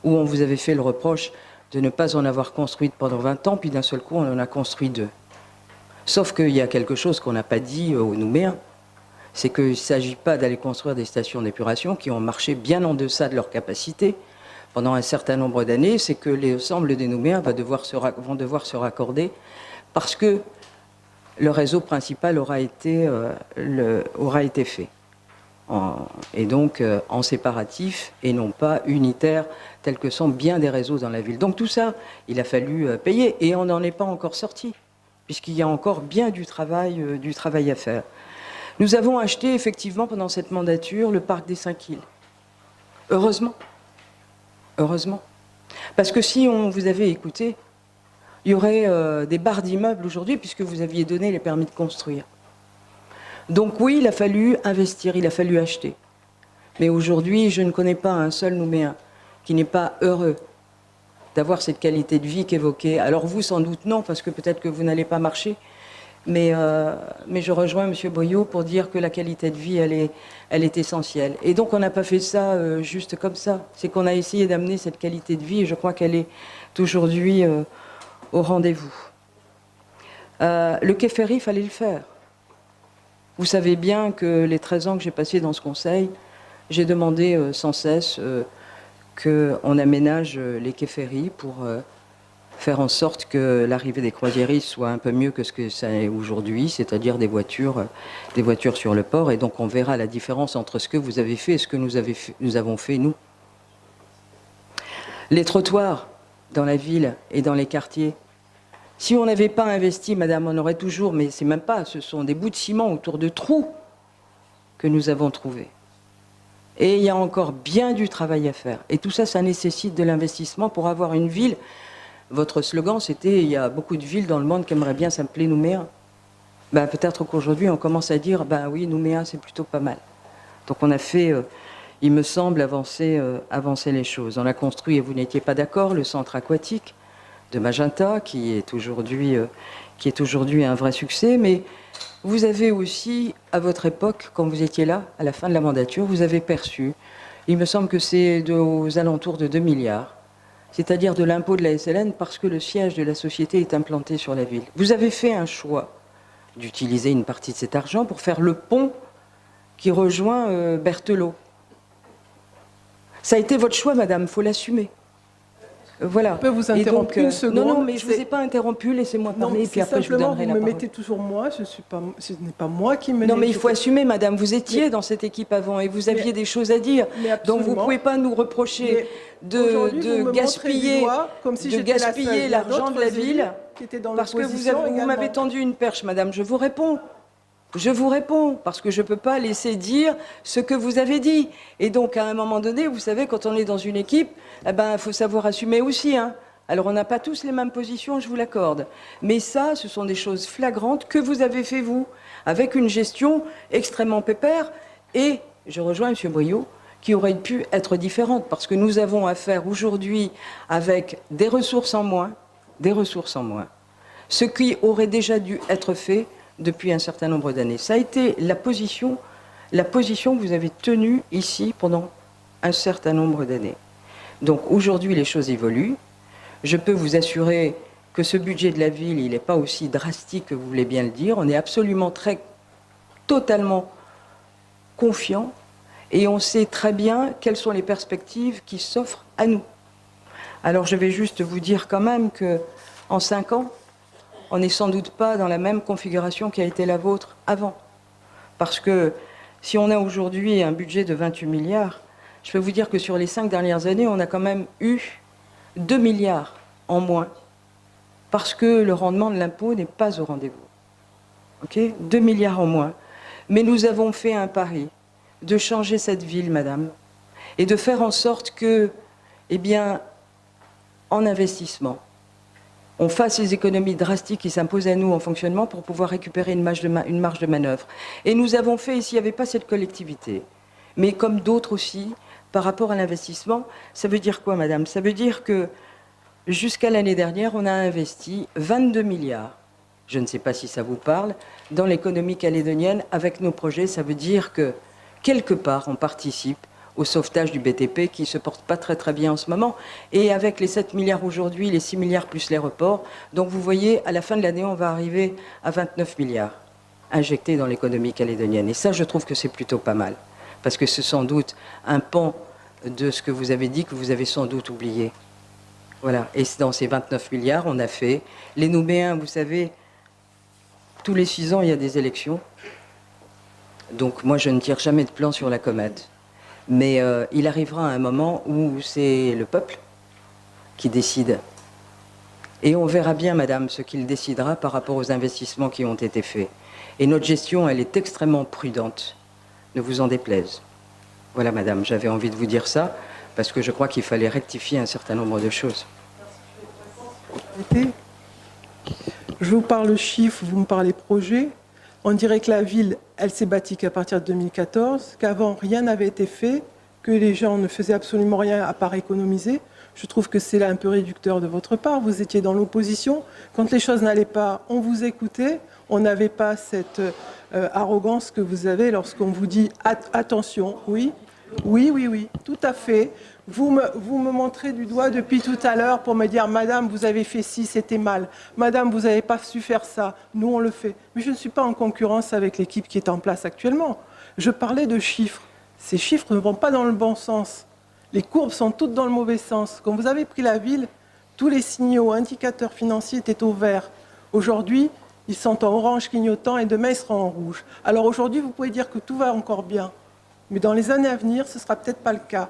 où on vous avait fait le reproche de ne pas en avoir construites pendant 20 ans, puis d'un seul coup, on en a construit 2. Sauf qu'il y a quelque chose qu'on n'a pas dit aux Nouméens, c'est qu'il ne s'agit pas d'aller construire des stations d'épuration qui ont marché bien en deçà de leur capacité pendant un certain nombre d'années, c'est que l'ensemble des Nouméens vont devoir se raccorder parce que le réseau principal aura été fait. Et donc en séparatif et non pas unitaire, tel que sont bien des réseaux dans la ville. Donc tout ça, il a fallu payer et on n'en est pas encore sorti, puisqu'il y a encore bien du travail à faire. Nous avons acheté effectivement pendant cette mandature le parc des 5 îles. Heureusement. Heureusement. Parce que si on vous avait écouté, il y aurait des barres d'immeubles aujourd'hui puisque vous aviez donné les permis de construire. Donc oui, il a fallu investir, il a fallu acheter. Mais aujourd'hui, je ne connais pas un seul Nouméen qui n'est pas heureux d'avoir cette qualité de vie qu'évoquée. Alors vous, sans doute non, parce que peut-être que vous n'allez pas marcher. Mais je rejoins M. Boyot pour dire que la qualité de vie, elle est essentielle. Et donc on n'a pas fait ça juste comme ça. C'est qu'on a essayé d'amener cette qualité de vie et je crois qu'elle est aujourd'hui au rendez-vous. Le quai ferry, il fallait le faire. Vous savez bien que les 13 ans que j'ai passés dans ce conseil, j'ai demandé sans cesse qu'on aménage les quais ferry pour faire en sorte que l'arrivée des croisiéristes soit un peu mieux que ce que ça est aujourd'hui, c'est-à-dire des voitures sur le port. Et donc on verra la différence entre ce que vous avez fait et ce que nous avons fait, nous. Les trottoirs dans la ville et dans les quartiers, si on n'avait pas investi, madame, on aurait toujours, mais c'est même pas, ce sont des bouts de ciment autour de trous que nous avons trouvés. Et il y a encore bien du travail à faire. Et tout ça, ça nécessite de l'investissement pour avoir une ville. Votre slogan, c'était « il y a beaucoup de villes dans le monde qui aimeraient bien s'appeler Nouméa ». Ben, peut-être qu'aujourd'hui, on commence à dire « ben oui, Nouméa, c'est plutôt pas mal ». Donc on a fait, il me semble, avancer les choses. On a construit, et vous n'étiez pas d'accord, le centre aquatique de Magenta, qui est aujourd'hui un vrai succès. Mais vous avez aussi, à votre époque, quand vous étiez là, à la fin de la mandature, vous avez perçu, il me semble que c'est aux alentours de 2 milliards, c'est-à-dire de l'impôt de la SLN, parce que le siège de la société est implanté sur la ville. Vous avez fait un choix d'utiliser une partie de cet argent pour faire le pont qui rejoint Berthelot. Ça a été votre choix, madame, il faut l'assumer. Voilà. Je peux vous interrompre une seconde. Non, mais je ne vous ai pas interrompu, laissez-moi parler, et puis après je vous donnerai la parole. Vous me mettez toujours moi, ce n'est pas moi qui me... Non, mais il faut assumer, madame, vous étiez dans cette équipe avant, et vous aviez des choses à dire. Donc vous ne pouvez pas nous reprocher de gaspiller l'argent de la ville, parce que vous m'avez tendu une perche, madame, je vous réponds. Je vous réponds, parce que je ne peux pas laisser dire ce que vous avez dit. Et donc, à un moment donné, vous savez, quand on est dans une équipe, eh ben, il faut savoir assumer aussi. Hein. Alors, on n'a pas tous les mêmes positions, je vous l'accorde. Mais ça, ce sont des choses flagrantes que vous avez fait, vous, avec une gestion extrêmement pépère. Et je rejoins M. Briot, qui aurait pu être différente, parce que nous avons affaire aujourd'hui avec des ressources en moins, ce qui aurait déjà dû être fait depuis un certain nombre d'années. Ça a été la position que vous avez tenue ici pendant un certain nombre d'années. Donc aujourd'hui, les choses évoluent. Je peux vous assurer que ce budget de la ville, il n'est pas aussi drastique que vous voulez bien le dire. On est absolument totalement confiant et on sait très bien quelles sont les perspectives qui s'offrent à nous. Alors je vais juste vous dire quand même qu'en 5 ans, on n'est sans doute pas dans la même configuration qui a été la vôtre avant. Parce que si on a aujourd'hui un budget de 28 milliards, je peux vous dire que sur les 5 dernières années, on a quand même eu 2 milliards en moins. Parce que le rendement de l'impôt n'est pas au rendez-vous. Okay ? 2 milliards en moins. Mais nous avons fait un pari de changer cette ville, madame, et de faire en sorte que, eh bien, en investissement, on fasse les économies drastiques qui s'imposent à nous en fonctionnement pour pouvoir récupérer une marge de manœuvre. Et nous avons fait, ici, il n'y avait pas cette collectivité, mais comme d'autres aussi, par rapport à l'investissement, ça veut dire quoi, madame? Ça veut dire que jusqu'à l'année dernière, on a investi 22 milliards, je ne sais pas si ça vous parle, dans l'économie calédonienne avec nos projets. Ça veut dire que, quelque part, on participe au sauvetage du BTP qui ne se porte pas très bien en ce moment. Et avec les 7 milliards aujourd'hui, les 6 milliards plus les reports, donc vous voyez, à la fin de l'année, on va arriver à 29 milliards. injectés dans l'économie calédonienne. Et ça, je trouve que c'est plutôt pas mal. Parce que c'est sans doute un pan de ce que vous avez dit que vous avez sans doute oublié. Voilà. Et dans ces 29 milliards, on a fait... Les Nouméens, vous savez, tous les 6 ans, il y a des élections. Donc moi, je ne tire jamais de plan sur la comète. Mais il arrivera un moment où c'est le peuple qui décide. Et on verra bien, madame, ce qu'il décidera par rapport aux investissements qui ont été faits. Et notre gestion, elle est extrêmement prudente. Ne vous en déplaise. Voilà, madame, j'avais envie de vous dire ça, parce que je crois qu'il fallait rectifier un certain nombre de choses. Je vous parle chiffres, vous me parlez projet. On dirait que la ville, elle s'est bâtie qu'à partir de 2014, qu'avant rien n'avait été fait, que les gens ne faisaient absolument rien à part économiser. Je trouve que c'est là un peu réducteur de votre part. Vous étiez dans l'opposition. Quand les choses n'allaient pas, on vous écoutait. On n'avait pas cette arrogance que vous avez lorsqu'on vous dit attention, oui, tout à fait. Vous me montrez du doigt depuis tout à l'heure pour me dire « Madame, vous avez fait ci, c'était mal. Madame, vous n'avez pas su faire ça. Nous, on le fait. » Mais je ne suis pas en concurrence avec l'équipe qui est en place actuellement. Je parlais de chiffres. Ces chiffres ne vont pas dans le bon sens. Les courbes sont toutes dans le mauvais sens. Quand vous avez pris la ville, tous les signaux, indicateurs financiers étaient au vert. Aujourd'hui, ils sont en orange clignotant et demain, ils seront en rouge. Alors aujourd'hui, vous pouvez dire que tout va encore bien. Mais dans les années à venir, ce ne sera peut-être pas le cas.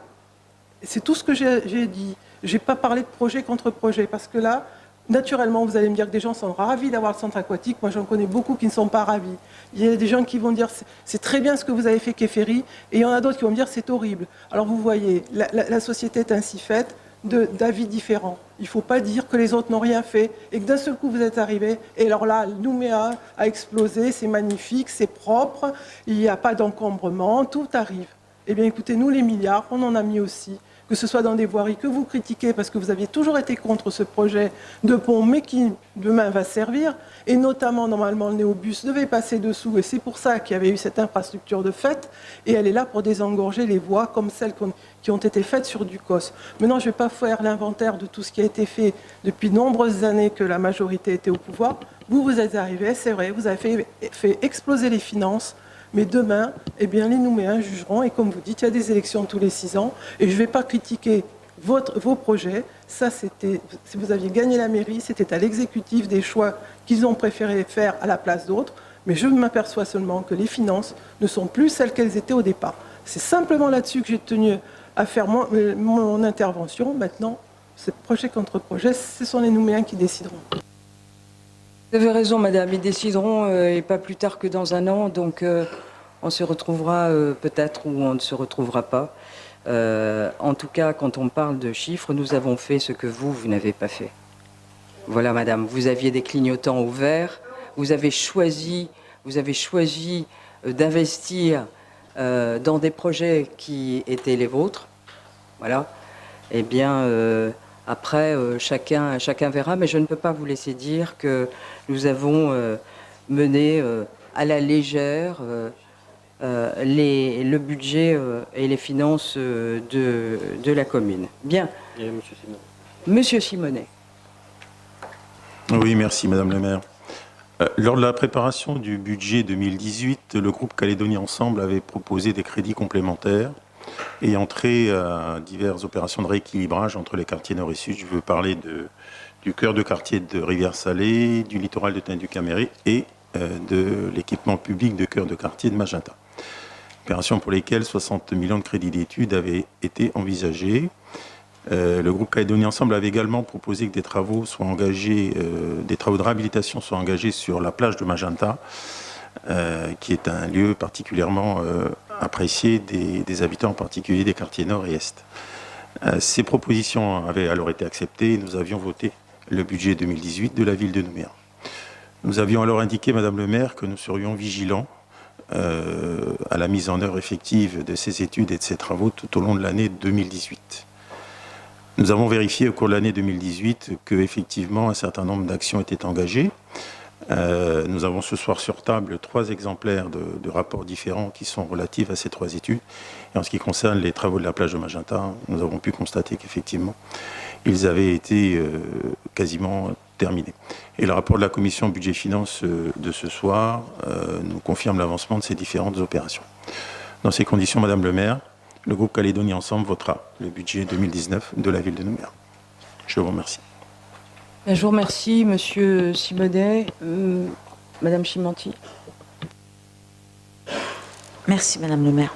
Et c'est tout ce que j'ai dit. Je n'ai pas parlé de projet contre projet, parce que là, naturellement, vous allez me dire que des gens sont ravis d'avoir le centre aquatique. Moi, j'en connais beaucoup qui ne sont pas ravis. Il y a des gens qui vont dire c'est très bien ce que vous avez fait, Kéféry, et il y en a d'autres qui vont me dire c'est horrible. Alors vous voyez, la société est ainsi faite d'avis différents. Il ne faut pas dire que les autres n'ont rien fait et que d'un seul coup vous êtes arrivés. Et alors là, Nouméa a explosé, c'est magnifique, c'est propre, il n'y a pas d'encombrement, tout arrive. Eh bien écoutez, nous les milliards, on en a mis aussi. Que ce soit dans des voiries que vous critiquez parce que vous aviez toujours été contre ce projet de pont, mais qui demain va servir, et notamment normalement le néobus devait passer dessous, et c'est pour ça qu'il y avait eu cette infrastructure de fait, et elle est là pour désengorger les voies comme celles qui ont été faites sur Ducos. Maintenant, je ne vais pas faire l'inventaire de tout ce qui a été fait depuis de nombreuses années que la majorité était au pouvoir. Vous êtes arrivés, c'est vrai, vous avez fait exploser les finances. Mais demain, eh bien, les Nouméens jugeront. Et comme vous dites, il y a des élections tous les 6 ans. Et je ne vais pas critiquer vos projets. Ça, c'était, si vous aviez gagné la mairie, c'était à l'exécutif des choix qu'ils ont préféré faire à la place d'autres. Mais je m'aperçois seulement que les finances ne sont plus celles qu'elles étaient au départ. C'est simplement là-dessus que j'ai tenu à faire mon intervention. Maintenant, c'est projet contre projet, ce sont les Nouméens qui décideront. Vous avez raison, madame. Ils décideront, et pas plus tard que dans un an. Donc, on se retrouvera peut-être ou on ne se retrouvera pas. En tout cas, quand on parle de chiffres, nous avons fait ce que vous n'avez pas fait. Voilà, madame. Vous aviez des clignotants au vert. Vous avez choisi d'investir dans des projets qui étaient les vôtres. Voilà. Eh bien... Après, chacun verra, mais je ne peux pas vous laisser dire que nous avons mené à la légère le budget et les finances de la commune. Bien. Et Monsieur Simon. Monsieur Simonet. Oui, merci Madame la maire. Lors de la préparation du budget 2018, le groupe Calédonie Ensemble avait proposé des crédits complémentaires et entrer à diverses opérations de rééquilibrage entre les quartiers nord et sud. Je veux parler du cœur de quartier de Rivière-Salée, du littoral de Tinducaméré et de l'équipement public de cœur de quartier de Magenta. Opérations pour lesquelles 60 millions de crédits d'études avaient été envisagés. Le groupe Calédonie Ensemble avait également proposé que des travaux soient engagés, des travaux de réhabilitation soient engagés sur la plage de Magenta, qui est un lieu particulièrement apprécié des habitants, en particulier des quartiers nord et est. Ces propositions avaient alors été acceptées et nous avions voté le budget 2018 de la ville de Nouméa. Nous avions alors indiqué, Madame le maire, que nous serions vigilants à la mise en œuvre effective de ces études et de ces travaux tout au long de l'année 2018. Nous avons vérifié au cours de l'année 2018 qu'effectivement un certain nombre d'actions étaient engagées. Nous avons ce soir sur table 3 exemplaires de rapports différents qui sont relatifs à ces 3 études. Et en ce qui concerne les travaux de la plage de Magenta, nous avons pu constater qu'effectivement, ils avaient été quasiment terminée. Et le rapport de la commission budget-finance de ce soir nous confirme l'avancement de ces différentes opérations. Dans ces conditions, Madame le maire, le groupe Calédonie Ensemble votera le budget 2019 de la ville de Nouméa. Je vous remercie. Je vous remercie, Monsieur Simonet. Madame Chimanti. Merci, Madame le maire.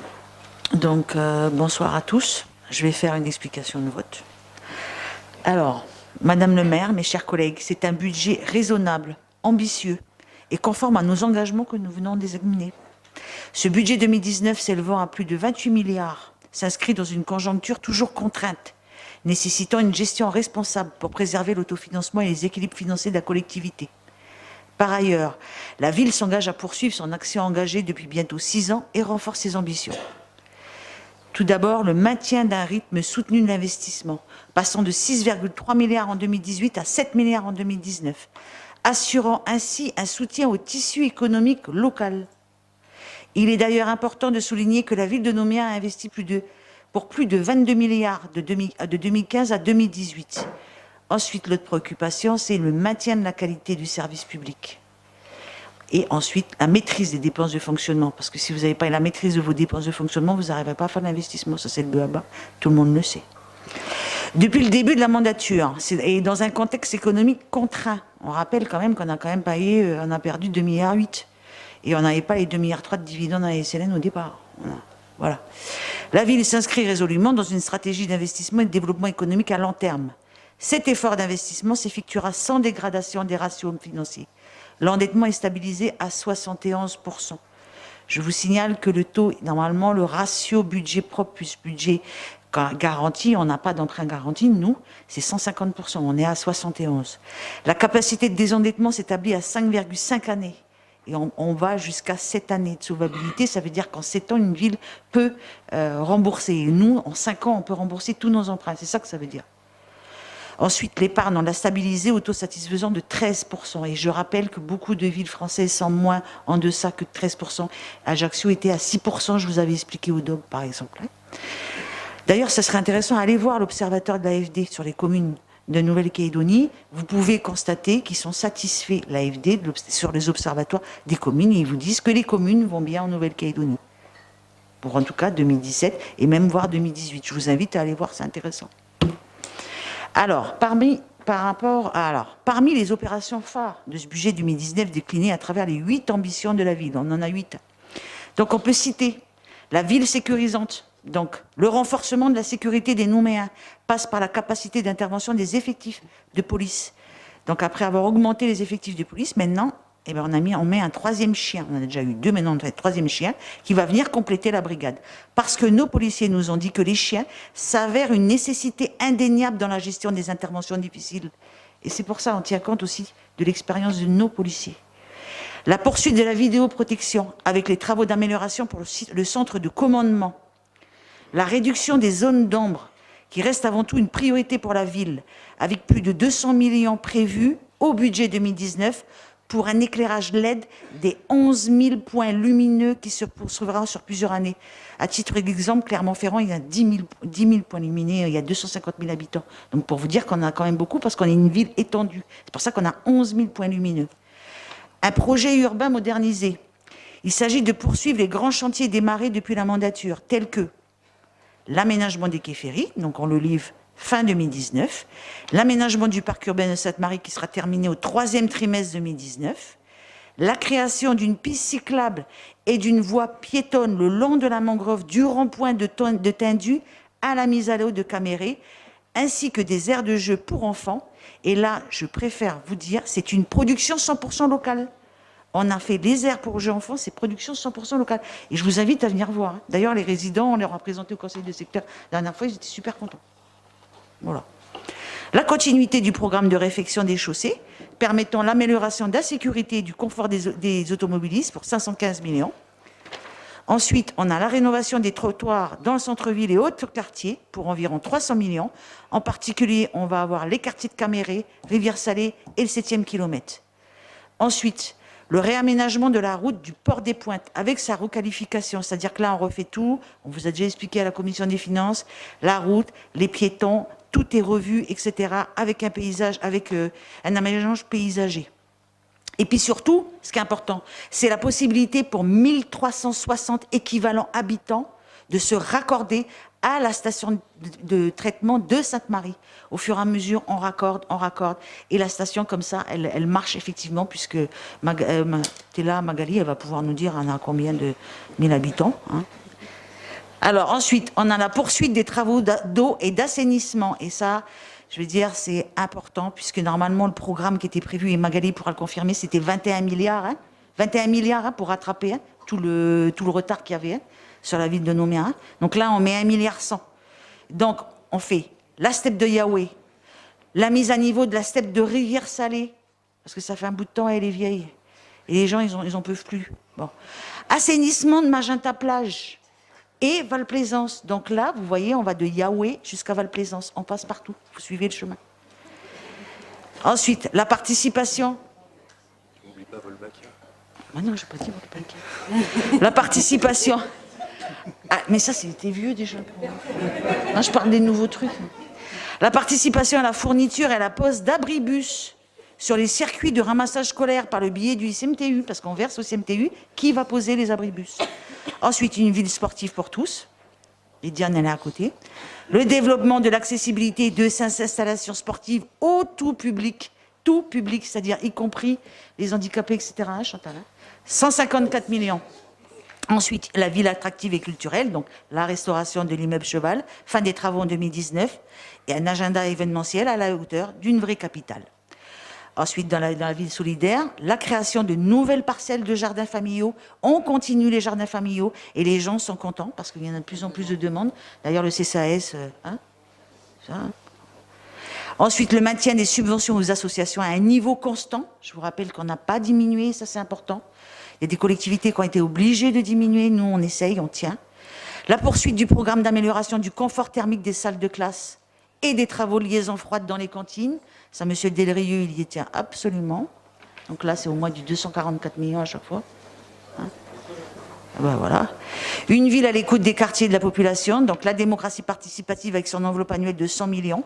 Donc, bonsoir à tous. Je vais faire une explication de vote. Alors, Madame le maire, mes chers collègues, c'est un budget raisonnable, ambitieux et conforme à nos engagements que nous venons d'examiner. Ce budget 2019 s'élevant à plus de 28 milliards s'inscrit dans une conjoncture toujours contrainte, nécessitant une gestion responsable pour préserver l'autofinancement et les équilibres financiers de la collectivité. Par ailleurs, la ville s'engage à poursuivre son action engagée depuis bientôt 6 ans et renforce ses ambitions. Tout d'abord, le maintien d'un rythme soutenu de l'investissement, passant de 6,3 milliards en 2018 à 7 milliards en 2019, assurant ainsi un soutien au tissu économique local. Il est d'ailleurs important de souligner que la ville de Nouméa a investi pour plus de 22 milliards de 2015 à 2018. Ensuite, l'autre préoccupation, c'est le maintien de la qualité du service public. Et ensuite, la maîtrise des dépenses de fonctionnement. Parce que si vous n'avez pas la maîtrise de vos dépenses de fonctionnement, vous n'arriverez pas à faire l'investissement. Ça, c'est le b.a.-ba. Tout le monde le sait. Depuis le début de la mandature, et dans un contexte économique contraint, on rappelle quand même qu'on a payé, on a perdu 2,8 milliards. Et on n'avait pas les 2,3 milliards de dividendes à la SLN au départ. Voilà. La ville s'inscrit résolument dans une stratégie d'investissement et de développement économique à long terme. Cet effort d'investissement s'effectuera sans dégradation des ratios financiers. L'endettement est stabilisé à 71%. Je vous signale que le taux, normalement, le ratio budget propre plus budget garanti, on n'a pas d'emprunt garanti, nous, c'est 150%, on est à 71%. La capacité de désendettement s'établit à 5,5 années. Et on va jusqu'à 7 années de solvabilité. Ça veut dire qu'en 7 ans, une ville peut rembourser. Et nous, en 5 ans, on peut rembourser tous nos emprunts. C'est ça que ça veut dire. Ensuite, l'épargne, on l'a stabilisé au taux satisfaisant de 13%. Et je rappelle que beaucoup de villes françaises sont moins en deçà que de 13%. Ajaccio était à 6%, je vous avais expliqué au DOB, par exemple. D'ailleurs, ça serait intéressant d'aller voir l'observateur de l'AFD sur les communes de Nouvelle-Calédonie. Vous pouvez constater qu'ils sont satisfaits, l'AFD, sur les observatoires des communes, et ils vous disent que les communes vont bien en Nouvelle-Calédonie. Pour en tout cas 2017 et même voire 2018. Je vous invite à aller voir, c'est intéressant. Alors, parmi les opérations phares de ce budget 2019 déclinées à travers les 8 ambitions de la ville, on en a 8. Donc on peut citer la ville sécurisante. Donc le renforcement de la sécurité des Nouméens passe par la capacité d'intervention des effectifs de police. Donc après avoir augmenté les effectifs de police, maintenant, on met un 3e chien. On en a déjà eu 2, maintenant on a un 3e chien qui va venir compléter la brigade. Parce que nos policiers nous ont dit que les chiens s'avèrent une nécessité indéniable dans la gestion des interventions difficiles. Et c'est pour ça qu'on tient compte aussi de l'expérience de nos policiers. La poursuite de la vidéoprotection avec les travaux d'amélioration pour le centre de commandement. La réduction des zones d'ombre qui reste avant tout une priorité pour la ville, avec plus de 200 millions prévus au budget 2019 pour un éclairage LED des 11 000 points lumineux qui se poursuivra sur plusieurs années. À titre d'exemple, Clermont-Ferrand, il y a 10 000 points lumineux, il y a 250 000 habitants. Donc pour vous dire qu'on a quand même beaucoup, parce qu'on est une ville étendue. C'est pour ça qu'on a 11 000 points lumineux. Un projet urbain modernisé. Il s'agit de poursuivre les grands chantiers démarrés depuis la mandature, tels que l'aménagement des quais ferries, donc on le livre fin 2019, l'aménagement du parc urbain de Sainte-Marie qui sera terminé au 3e trimestre 2019, la création d'une piste cyclable et d'une voie piétonne le long de la mangrove du rond-point de Tindu à la mise à l'eau de Caméré, ainsi que des aires de jeu pour enfants. Et là, je préfère vous dire, c'est une production 100% locale. On a fait des aires pour jeux enfants, c'est production 100% locale. Et je vous invite à venir voir. D'ailleurs, les résidents, on leur a présenté au conseil de secteur la dernière fois, ils étaient super contents. Voilà. La continuité du programme de réfection des chaussées, permettant l'amélioration de la sécurité et du confort des automobilistes pour 515 millions. Ensuite, on a la rénovation des trottoirs dans le centre-ville et autres quartiers pour environ 300 millions. En particulier, on va avoir les quartiers de Caméré, Rivière-Salée et le 7e kilomètre. Ensuite, le réaménagement de la route du Port des Pointes avec sa requalification, c'est-à-dire que là, on refait tout. On vous a déjà expliqué à la commission des finances, la route, les piétons, tout est revu, etc., avec un paysage, avec un aménagement paysager. Et puis surtout, ce qui est important, c'est la possibilité pour 1360 équivalents habitants de se raccorder à la station de traitement de Sainte-Marie. Au fur et à mesure, on raccorde. Et la station, comme ça, elle marche effectivement, puisque t'es là, Magali, elle va pouvoir nous dire on a combien de 1000 habitants. Hein. Alors ensuite, on a la poursuite des travaux d'eau et d'assainissement. Et ça, je veux dire, c'est important, puisque normalement, le programme qui était prévu, et Magali pourra le confirmer, c'était 21 milliards. Hein, 21 milliards hein, pour rattraper hein, tout le retard qu'il y avait hein, sur la ville de Nouméa. Hein. Donc là, on met 1,1 milliard. Donc, on fait la steppe de Yahweh, la mise à niveau de la steppe de Rivière-Salée, parce que ça fait un bout de temps, elle est vieille. Et les gens, ils en peuvent plus. Bon. Assainissement de Magenta-Plage et Val-Plaisance. Donc là, vous voyez, on va de Yahweh jusqu'à Val-Plaisance. On passe partout. Vous suivez le chemin. Ensuite, la participation. N'oublie pas Volbakia. Ah non, je n'ai pas dit Volbakia. La participation. Ah, mais ça, c'était vieux déjà. Non, je parle des nouveaux trucs. La participation à la fourniture et à la pose d'abribus sur les circuits de ramassage scolaire par le biais du CMTU, parce qu'on verse au CMTU qui va poser les abribus. Ensuite, une ville sportive pour tous. Et Diane, elle est à côté. Le développement de l'accessibilité de ces installations sportives au tout public, c'est-à-dire y compris les handicapés, etc. Hein, Chantal, hein 154 millions. Ensuite, la ville attractive et culturelle, donc la restauration de l'immeuble Cheval, fin des travaux en 2019, et un agenda événementiel à la hauteur d'une vraie capitale. Ensuite, dans la ville solidaire, la création de nouvelles parcelles de jardins familiaux. On continue les jardins familiaux et les gens sont contents parce qu'il y en a de plus en plus de demandes. D'ailleurs, le CCAS... Ensuite, le maintien des subventions aux associations à un niveau constant. Je vous rappelle qu'on n'a pas diminué, ça c'est important. Il y a des collectivités qui ont été obligées de diminuer. Nous, on essaye, on tient. La poursuite du programme d'amélioration du confort thermique des salles de classe et des travaux de liaison froide dans les cantines. Ça, M. Delrieux, il y tient absolument. Donc là, c'est au moins du 244 millions à chaque fois. Hein ben voilà. Une ville à l'écoute des quartiers et de la population. Donc la démocratie participative avec son enveloppe annuelle de 100 millions.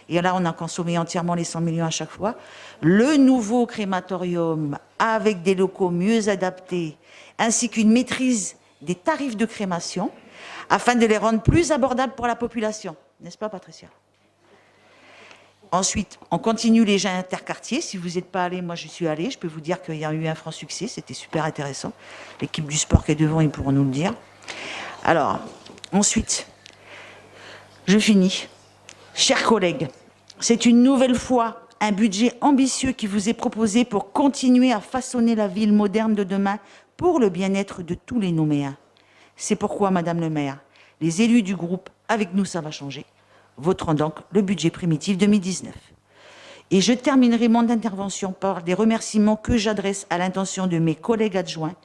Et là, on a consommé entièrement les 100 millions à chaque fois. Le nouveau crématorium avec des locaux mieux adaptés, ainsi qu'une maîtrise des tarifs de crémation, afin de les rendre plus abordables pour la population. N'est-ce pas, Patricia ? Ensuite, on continue les jeux interquartiers. Si vous n'êtes pas allé, moi je suis allée. Je peux vous dire qu'il y a eu un franc succès. C'était super intéressant. L'équipe du sport qui est devant, ils pourront nous le dire. Alors, ensuite, je finis. Chers collègues, c'est une nouvelle fois un budget ambitieux qui vous est proposé pour continuer à façonner la ville moderne de demain pour le bien-être de tous les Nouméens. C'est pourquoi, Madame le maire, les élus du groupe Avec nous, ça va changer, voteront donc le budget primitif 2019. Et je terminerai mon intervention par des remerciements que j'adresse à l'intention de mes collègues adjoints,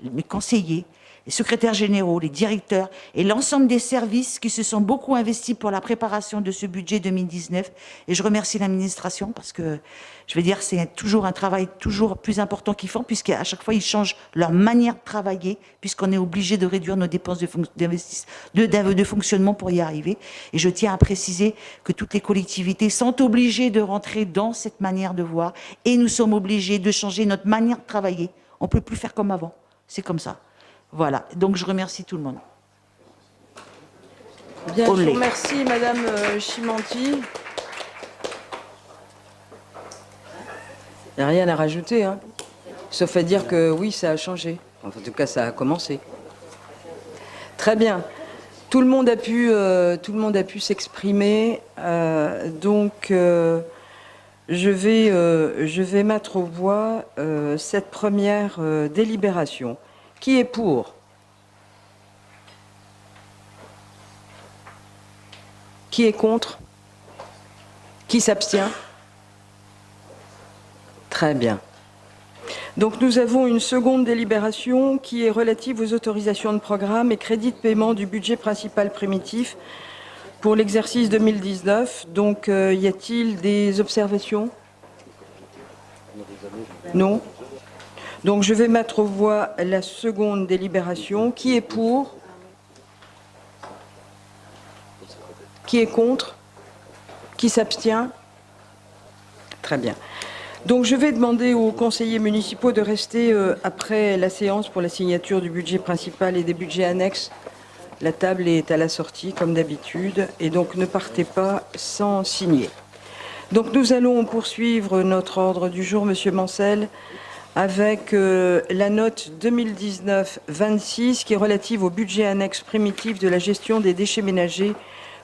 mes conseillers, les secrétaires généraux, les directeurs et l'ensemble des services qui se sont beaucoup investis pour la préparation de ce budget 2019. Et je remercie l'administration parce que, je veux dire, c'est toujours un travail toujours plus important qu'ils font puisqu'à chaque fois, ils changent leur manière de travailler puisqu'on est obligé de réduire nos dépenses de fonctionnement pour y arriver. Et je tiens à préciser que toutes les collectivités sont obligées de rentrer dans cette manière de voir et nous sommes obligés de changer notre manière de travailler. On ne peut plus faire comme avant. C'est comme ça. Voilà, donc je remercie tout le monde. Bien, je vous remercie, Madame Chimanti. Il n'y a rien à rajouter, hein, sauf à dire que oui, ça a changé. Enfin, en tout cas, ça a commencé. Très bien. Tout le monde a pu s'exprimer. Donc, je vais mettre aux voix cette première délibération. Qui est pour? Qui est contre? Qui s'abstient? Très bien. Donc nous avons une seconde délibération qui est relative aux autorisations de programme et crédits de paiement du budget principal primitif pour l'exercice 2019. Donc y a-t-il des observations? Non. Donc je vais mettre aux voix la seconde délibération. Qui est pour? Qui est contre? Qui s'abstient? Très bien. Donc je vais demander aux conseillers municipaux de rester après la séance pour la signature du budget principal et des budgets annexes. La table est à la sortie comme d'habitude et donc ne partez pas sans signer. Donc nous allons poursuivre notre ordre du jour, Monsieur Mancel, avec la note 2019-26 qui est relative au budget annexe primitif de la gestion des déchets ménagers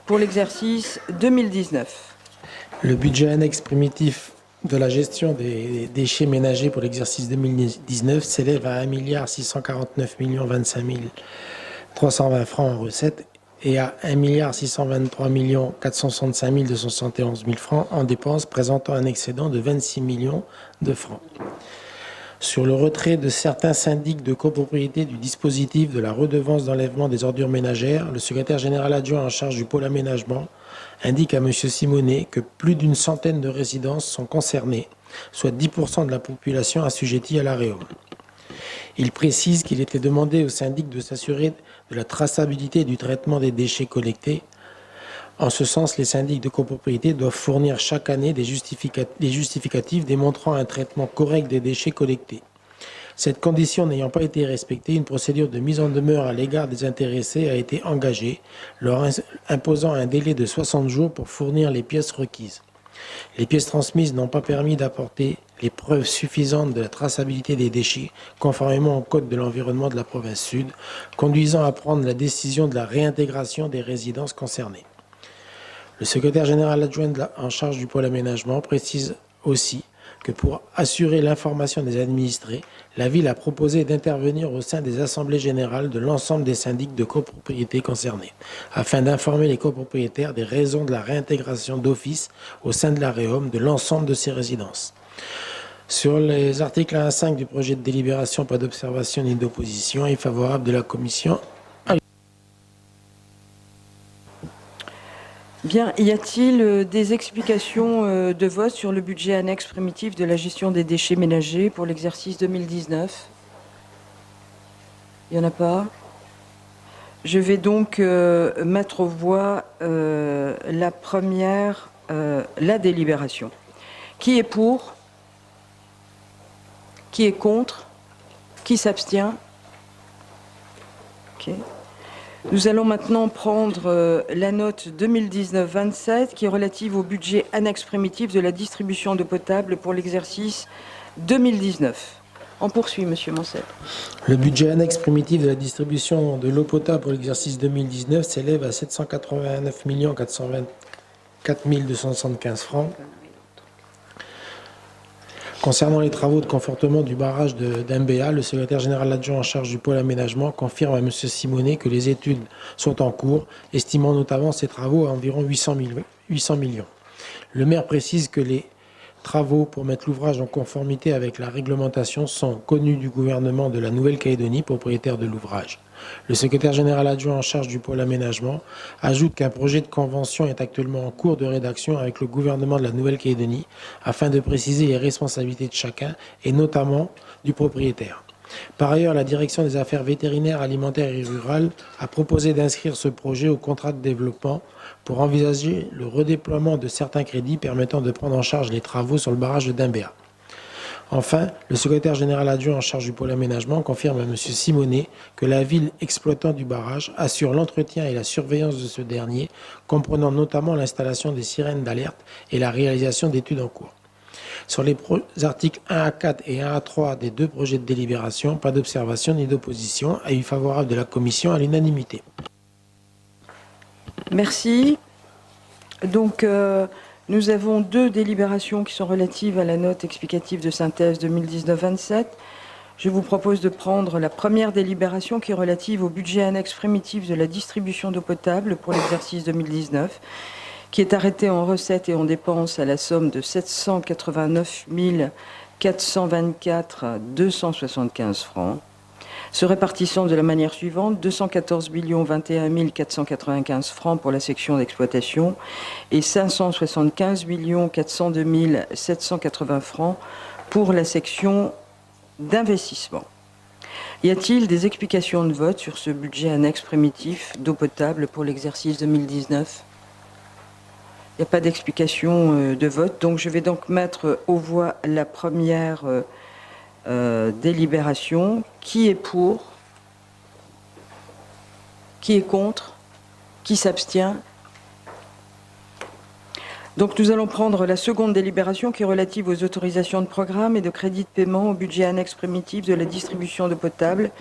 pour l'exercice 2019. Le budget annexe primitif de la gestion des déchets ménagers pour l'exercice 2019 s'élève à 1 649 025 320 francs en recettes et à 1 623 465 271 francs en dépenses, présentant un excédent de 26 millions de francs. Sur le retrait de certains syndics de copropriété du dispositif de la redevance d'enlèvement des ordures ménagères, le secrétaire général adjoint en charge du pôle aménagement indique à M. Simonet que plus d'une centaine de résidences sont concernées, soit 10% de la population assujettie à la REOM. Il précise qu'il était demandé aux syndics de s'assurer de la traçabilité du traitement des déchets collectés. En ce sens, les syndics de copropriété doivent fournir chaque année des justificatifs démontrant un traitement correct des déchets collectés. Cette condition n'ayant pas été respectée, une procédure de mise en demeure à l'égard des intéressés a été engagée, leur imposant un délai de 60 jours pour fournir les pièces requises. Les pièces transmises n'ont pas permis d'apporter les preuves suffisantes de la traçabilité des déchets, conformément au Code de l'environnement de la province Sud, conduisant à prendre la décision de la réintégration des résidences concernées. Le secrétaire général adjoint en charge du pôle aménagement précise aussi que pour assurer l'information des administrés, la ville a proposé d'intervenir au sein des assemblées générales de l'ensemble des syndics de copropriété concernés, afin d'informer les copropriétaires des raisons de la réintégration d'office au sein de la REOM de l'ensemble de ces résidences. Sur les articles 1 à 5 du projet de délibération, pas d'observation ni d'opposition, est favorable de la commission. Bien, y a-t-il des explications de vote sur le budget annexe primitif de la gestion des déchets ménagers pour l'exercice 2019? Il n'y en a pas. Je vais donc mettre aux voix la première, la délibération. Qui est pour? Qui est contre? Qui s'abstient? Ok. Nous allons maintenant prendre la note 2019-27 qui est relative au budget annexe primitif de la distribution d'eau potable pour l'exercice 2019. On poursuit, Monsieur Mancel. Le budget annexe primitif de la distribution de l'eau potable pour l'exercice 2019 s'élève à 789 424 275 francs. Concernant les travaux de confortement du barrage d'Mbéa, le secrétaire général adjoint en charge du pôle aménagement confirme à M. Simonet que les études sont en cours, estimant notamment ces travaux à environ 800 millions. Le maire précise que les travaux pour mettre l'ouvrage en conformité avec la réglementation sont connus du gouvernement de la Nouvelle-Calédonie, propriétaire de l'ouvrage. Le secrétaire général adjoint en charge du pôle aménagement ajoute qu'un projet de convention est actuellement en cours de rédaction avec le gouvernement de la Nouvelle-Calédonie afin de préciser les responsabilités de chacun et notamment du propriétaire. Par ailleurs, la direction des affaires vétérinaires, alimentaires et rurales a proposé d'inscrire ce projet au contrat de développement pour envisager le redéploiement de certains crédits permettant de prendre en charge les travaux sur le barrage de Dimbéa. Enfin, le secrétaire général adjoint en charge du pôle aménagement confirme à M. Simonet que la ville exploitante du barrage assure l'entretien et la surveillance de ce dernier, comprenant notamment l'installation des sirènes d'alerte et la réalisation d'études en cours. Sur les articles 1 à 4 et 1 à 3 des deux projets de délibération, pas d'observation ni d'opposition, avis favorable de la commission à l'unanimité. Merci. Donc, nous avons deux délibérations qui sont relatives à la note explicative de synthèse 2019-27. Je vous propose de prendre la première délibération qui est relative au budget annexe primitif de la distribution d'eau potable pour l'exercice 2019, qui est arrêté en recettes et en dépenses à la somme de 789 424 275 francs, se répartissant de la manière suivante: 214 21 495 francs pour la section d'exploitation et 575 402 780 francs pour la section d'investissement. Y a-t-il des explications de vote sur ce budget annexe primitif d'eau potable pour l'exercice 2019? Il n'y a pas d'explication de vote. Donc, je vais donc mettre aux voix la première délibération. Qui est pour? Qui est contre? Qui s'abstient? Donc nous allons prendre la seconde délibération qui est relative aux autorisations de programme et de crédits de paiement au budget annexe primitif de la distribution d'eau potable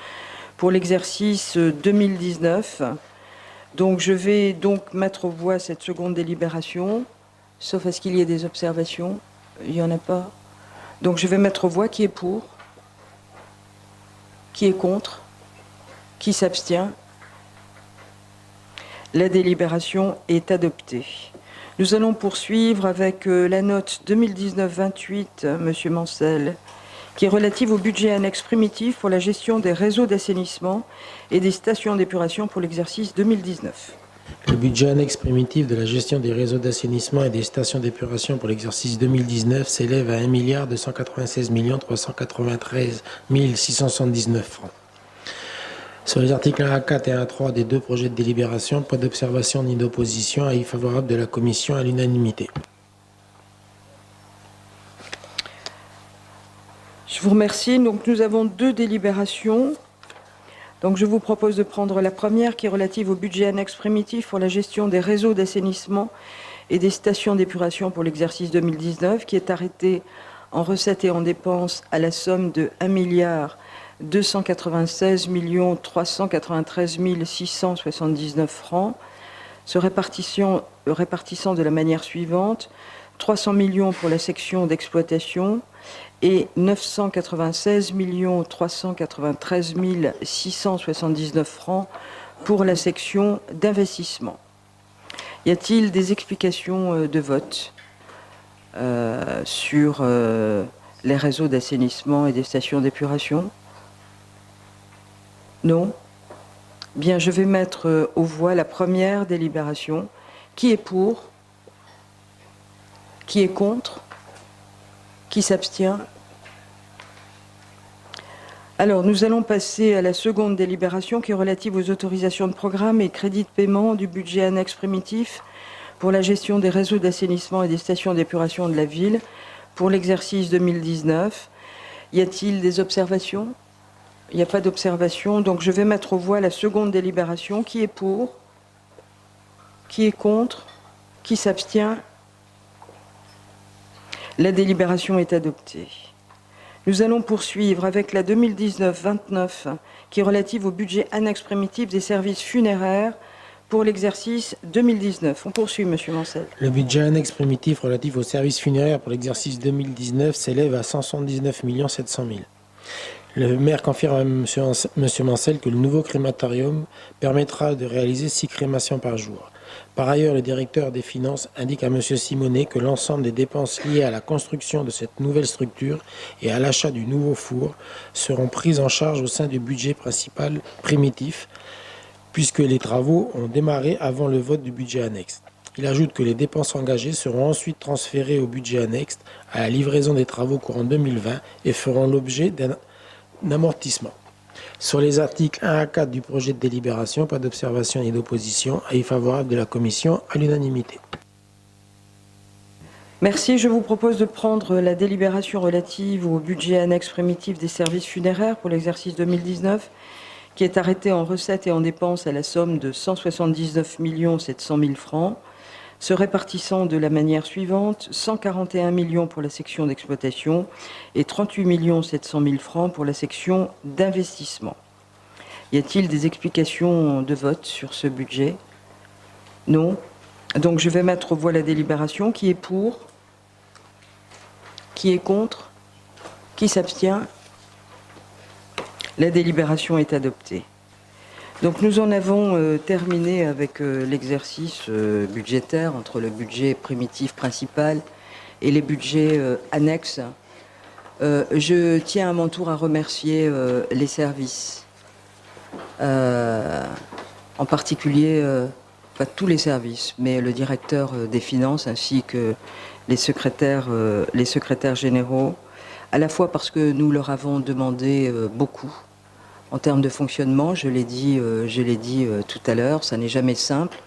pour l'exercice 2019. Donc je vais donc mettre aux voix cette seconde délibération, sauf à ce qu'il y ait des observations. Il n'y en a pas. Donc je vais mettre aux voix qui est pour, qui est contre, qui s'abstient. La délibération est adoptée. Nous allons poursuivre avec la note 2019-28, Monsieur Mancel, qui est relative au budget annexe primitif pour la gestion des réseaux d'assainissement et des stations d'épuration pour l'exercice 2019. Le budget annexe primitif de la gestion des réseaux d'assainissement et des stations d'épuration pour l'exercice 2019 s'élève à 1 296 393 679 francs. Sur les articles 1 à 4 et 1 à 3 des deux projets de délibération, pas d'observation ni d'opposition, avis favorable de la Commission à l'unanimité. Je vous remercie. Donc nous avons deux délibérations. Donc je vous propose de prendre la première qui est relative au budget annexe primitif pour la gestion des réseaux d'assainissement et des stations d'épuration pour l'exercice 2019, qui est arrêté en recettes et en dépenses à la somme de 1 296 393 679 francs, se répartissant de la manière suivante: 300 millions pour la section d'exploitation et 996 393 679 francs pour la section d'investissement. Y a-t-il des explications de vote sur les réseaux d'assainissement et des stations d'épuration? Non? Bien, je vais mettre aux voix la première délibération. Qui est pour? Qui est contre? Qui s'abstient? Alors, nous allons passer à la seconde délibération qui est relative aux autorisations de programme et crédits de paiement du budget annexe primitif pour la gestion des réseaux d'assainissement et des stations d'épuration de la ville pour l'exercice 2019. Y a-t-il des observations? Il n'y a pas d'observation, donc je vais mettre aux voix la seconde délibération. Qui est pour? Qui est contre? Qui s'abstient? La délibération est adoptée. Nous allons poursuivre avec la 2019-29 qui est relative au budget annexe primitif des services funéraires pour l'exercice 2019. On poursuit, Monsieur Mancel. Le budget annexe primitif relatif aux services funéraires pour l'exercice 2019 s'élève à 179 700 000. Le maire confirme à M. Mancel que le nouveau crématorium permettra de réaliser 6 crémations par jour. Par ailleurs, le directeur des finances indique à M. Simonet que l'ensemble des dépenses liées à la construction de cette nouvelle structure et à l'achat du nouveau four seront prises en charge au sein du budget principal primitif, puisque les travaux ont démarré avant le vote du budget annexe. Il ajoute que les dépenses engagées seront ensuite transférées au budget annexe à la livraison des travaux courant 2020 et feront l'objet d'un amortissement. Sur les articles 1 à 4 du projet de délibération, pas d'observation ni d'opposition, avis favorable de la Commission à l'unanimité. Merci. Je vous propose de prendre la délibération relative au budget annexe primitif des services funéraires pour l'exercice 2019, qui est arrêté en recettes et en dépenses à la somme de 179 700 000 francs, se répartissant de la manière suivante: 141 millions pour la section d'exploitation et 38 700 000 francs pour la section d'investissement. Y a-t-il des explications de vote sur ce budget? Non. Donc je vais mettre aux voix la délibération. Qui est pour? Qui est contre? Qui s'abstient? La délibération est adoptée. Donc nous en avons terminé avec l'exercice budgétaire entre le budget primitif principal et les budgets annexes. Je tiens à mon tour à remercier les services, en particulier, pas tous les services, mais le directeur des finances ainsi que les secrétaires généraux, à la fois parce que nous leur avons demandé beaucoup. En termes de fonctionnement, je l'ai dit tout à l'heure, ça n'est jamais simple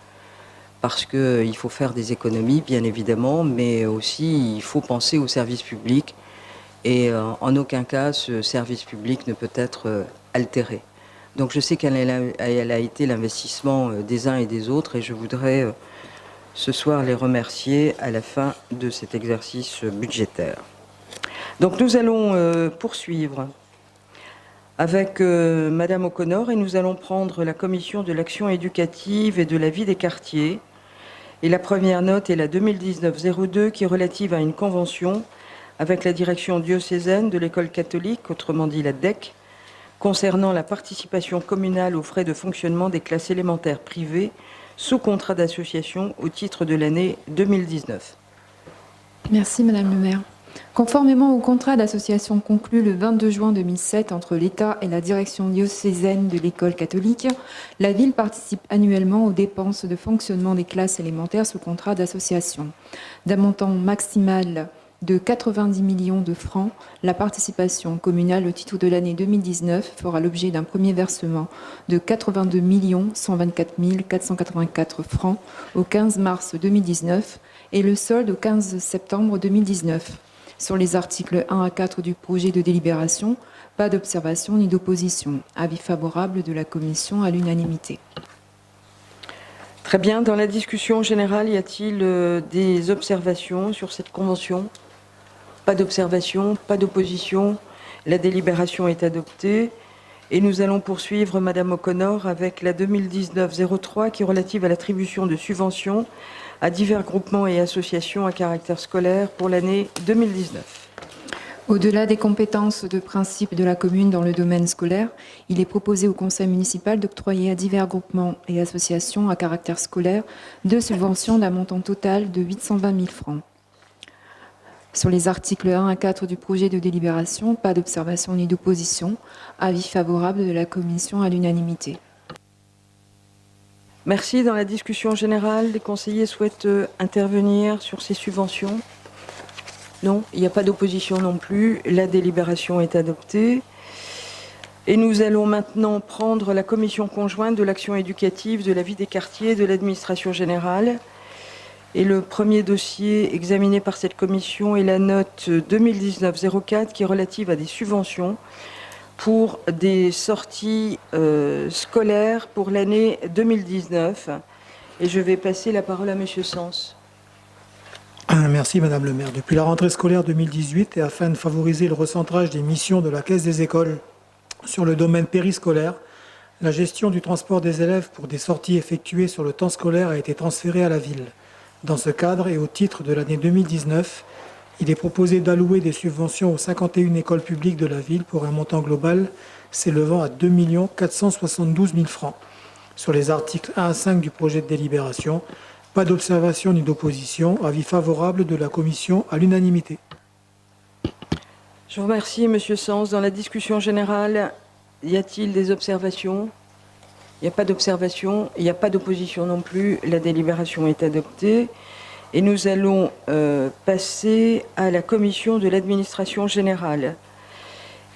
parce qu'il faut faire des économies, bien évidemment, mais aussi il faut penser au service public, et en aucun cas ce service public ne peut être altéré. Donc je sais qu'elle a été l'investissement des uns et des autres, et je voudrais ce soir les remercier à la fin de cet exercice budgétaire. Donc nous allons poursuivre avec Madame O'Connor, et nous allons prendre la commission de l'action éducative et de la vie des quartiers. Et la première note est la 2019-02 qui est relative à une convention avec la direction diocésaine de l'école catholique, autrement dit la DEC, concernant la participation communale aux frais de fonctionnement des classes élémentaires privées sous contrat d'association au titre de l'année 2019. Merci Madame le maire. Conformément au contrat d'association conclu le 22 juin 2007 entre l'État et la direction diocésaine de l'école catholique, la ville participe annuellement aux dépenses de fonctionnement des classes élémentaires sous contrat d'association. D'un montant maximal de 90 millions de francs, la participation communale au titre de l'année 2019 fera l'objet d'un premier versement de 82 124 484 francs au 15 mars 2019 et le solde au 15 septembre 2019. Sur les articles 1 à 4 du projet de délibération, pas d'observation ni d'opposition. Avis favorable de la commission à l'unanimité. Très bien. Dans la discussion générale, y a-t-il des observations sur cette convention? Pas d'observation, pas d'opposition. La délibération est adoptée. Et nous allons poursuivre, Madame O'Connor, avec la 2019-03 qui est relative à l'attribution de subventions à divers groupements et associations à caractère scolaire pour l'année 2019. Au-delà des compétences de principe de la commune dans le domaine scolaire, il est proposé au conseil municipal d'octroyer à divers groupements et associations à caractère scolaire 2 subventions d'un montant total de 820 000 francs. Sur les articles 1 à 4 du projet de délibération, pas d'observation ni d'opposition. Avis favorable de la commission à l'unanimité. Merci. Dans la discussion générale, les conseillers souhaitent intervenir sur ces subventions? Non, il n'y a pas d'opposition non plus. La délibération est adoptée. Et nous allons maintenant prendre la commission conjointe de l'action éducative, de la vie des quartiers et de l'administration générale. Et le premier dossier examiné par cette commission est la note 2019-04 qui est relative à des subventions pour des sorties scolaires pour l'année 2019. Et je vais passer la parole à Monsieur Sens. Merci Madame le maire. Depuis la rentrée scolaire 2018 et afin de favoriser le recentrage des missions de la Caisse des écoles sur le domaine périscolaire, la gestion du transport des élèves pour des sorties effectuées sur le temps scolaire a été transférée à la ville. Dans ce cadre et au titre de l'année 2019, il est proposé d'allouer des subventions aux 51 écoles publiques de la ville pour un montant global s'élevant à 2 472 000 francs. Sur les articles 1 à 5 du projet de délibération, pas d'observation ni d'opposition. Avis favorable de la commission à l'unanimité. Je vous remercie, Monsieur Sens. Dans la discussion générale, y a-t-il des observations? Il n'y a pas d'observation, il n'y a pas d'opposition non plus. La délibération est adoptée. Et nous allons passer à la commission de l'administration générale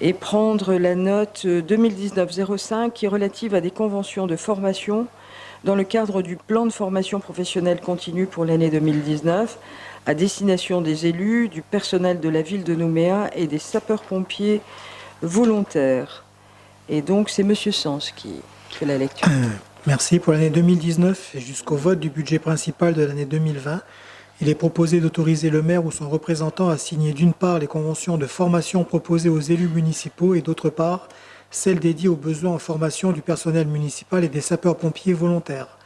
et prendre la note 2019-05 qui est relative à des conventions de formation dans le cadre du plan de formation professionnelle continue pour l'année 2019 à destination des élus, du personnel de la ville de Nouméa et des sapeurs-pompiers volontaires. Et donc c'est Monsieur Sens qui fait la lecture. Merci. Pour l'année 2019 et jusqu'au vote du budget principal de l'année 2020, il est proposé d'autoriser le maire ou son représentant à signer d'une part les conventions de formation proposées aux élus municipaux et d'autre part celles dédiées aux besoins en formation du personnel municipal et des sapeurs-pompiers volontaires.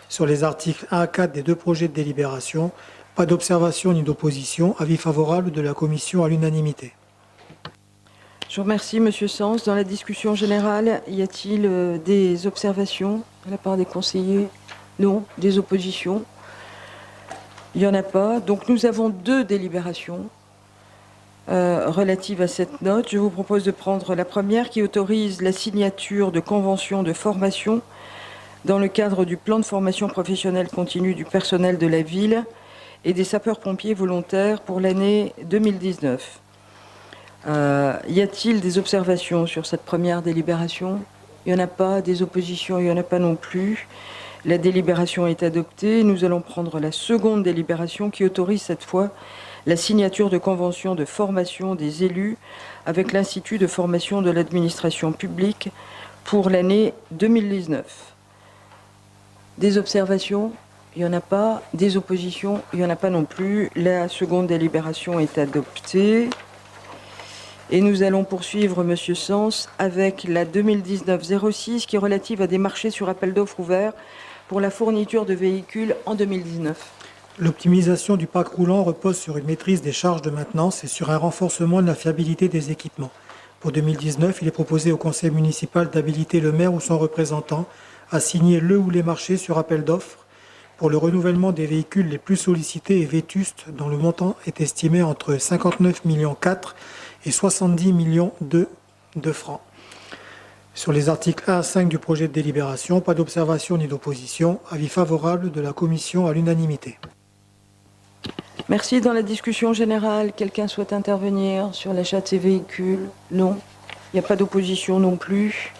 Sur les articles 1 à 4 des deux projets de délibération, pas d'observation ni d'opposition. Avis favorable de la commission à l'unanimité. Je vous remercie, Monsieur Sens. Dans la discussion générale, y a-t-il des observations de la part des conseillers? Non. Des oppositions? Il n'y en a pas. Donc nous avons deux délibérations relatives à cette note. Je vous propose de prendre la première qui autorise la signature de conventions de formation dans le cadre du plan de formation professionnelle continue du personnel de la ville et des sapeurs-pompiers volontaires pour l'année 2019. Y a-t-il des observations sur cette première délibération? Il n'y en a pas. Des oppositions? Il n'y en a pas non plus. La délibération est adoptée. Nous allons prendre la seconde délibération qui autorise cette fois la signature de conventions de formation des élus avec l'Institut de formation de l'administration publique pour l'année 2019. Des observations? Il n'y en a pas. Des oppositions? Il n'y en a pas non plus. La seconde délibération est adoptée. Et nous allons poursuivre, Monsieur Sens, avec la 2019-06 qui est relative à des marchés sur appel d'offres ouverts pour la fourniture de véhicules en 2019. L'optimisation du parc roulant repose sur une maîtrise des charges de maintenance et sur un renforcement de la fiabilité des équipements. Pour 2019, il est proposé au conseil municipal d'habiliter le maire ou son représentant à signer le ou les marchés sur appel d'offres pour le renouvellement des véhicules les plus sollicités et vétustes dont le montant est estimé entre 59,4 millions et 70 millions de francs. Sur les articles 1 à 5 du projet de délibération, pas d'observation ni d'opposition. Avis favorable de la commission à l'unanimité. Merci. Dans la discussion générale, quelqu'un souhaite intervenir sur l'achat de ces véhicules? Non. Il n'y a pas d'opposition non plus.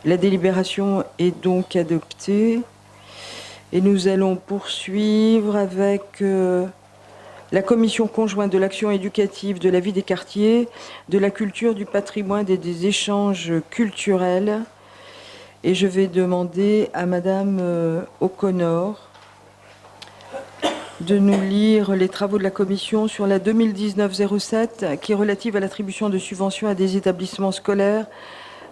La délibération est donc adoptée. Et nous allons poursuivre avec la commission conjointe de l'action éducative, de la vie des quartiers, de la culture, du patrimoine et des échanges culturels. Et je vais demander à Madame O'Connor de nous lire les travaux de la commission sur la 2019-07 qui est relative à l'attribution de subventions à des établissements scolaires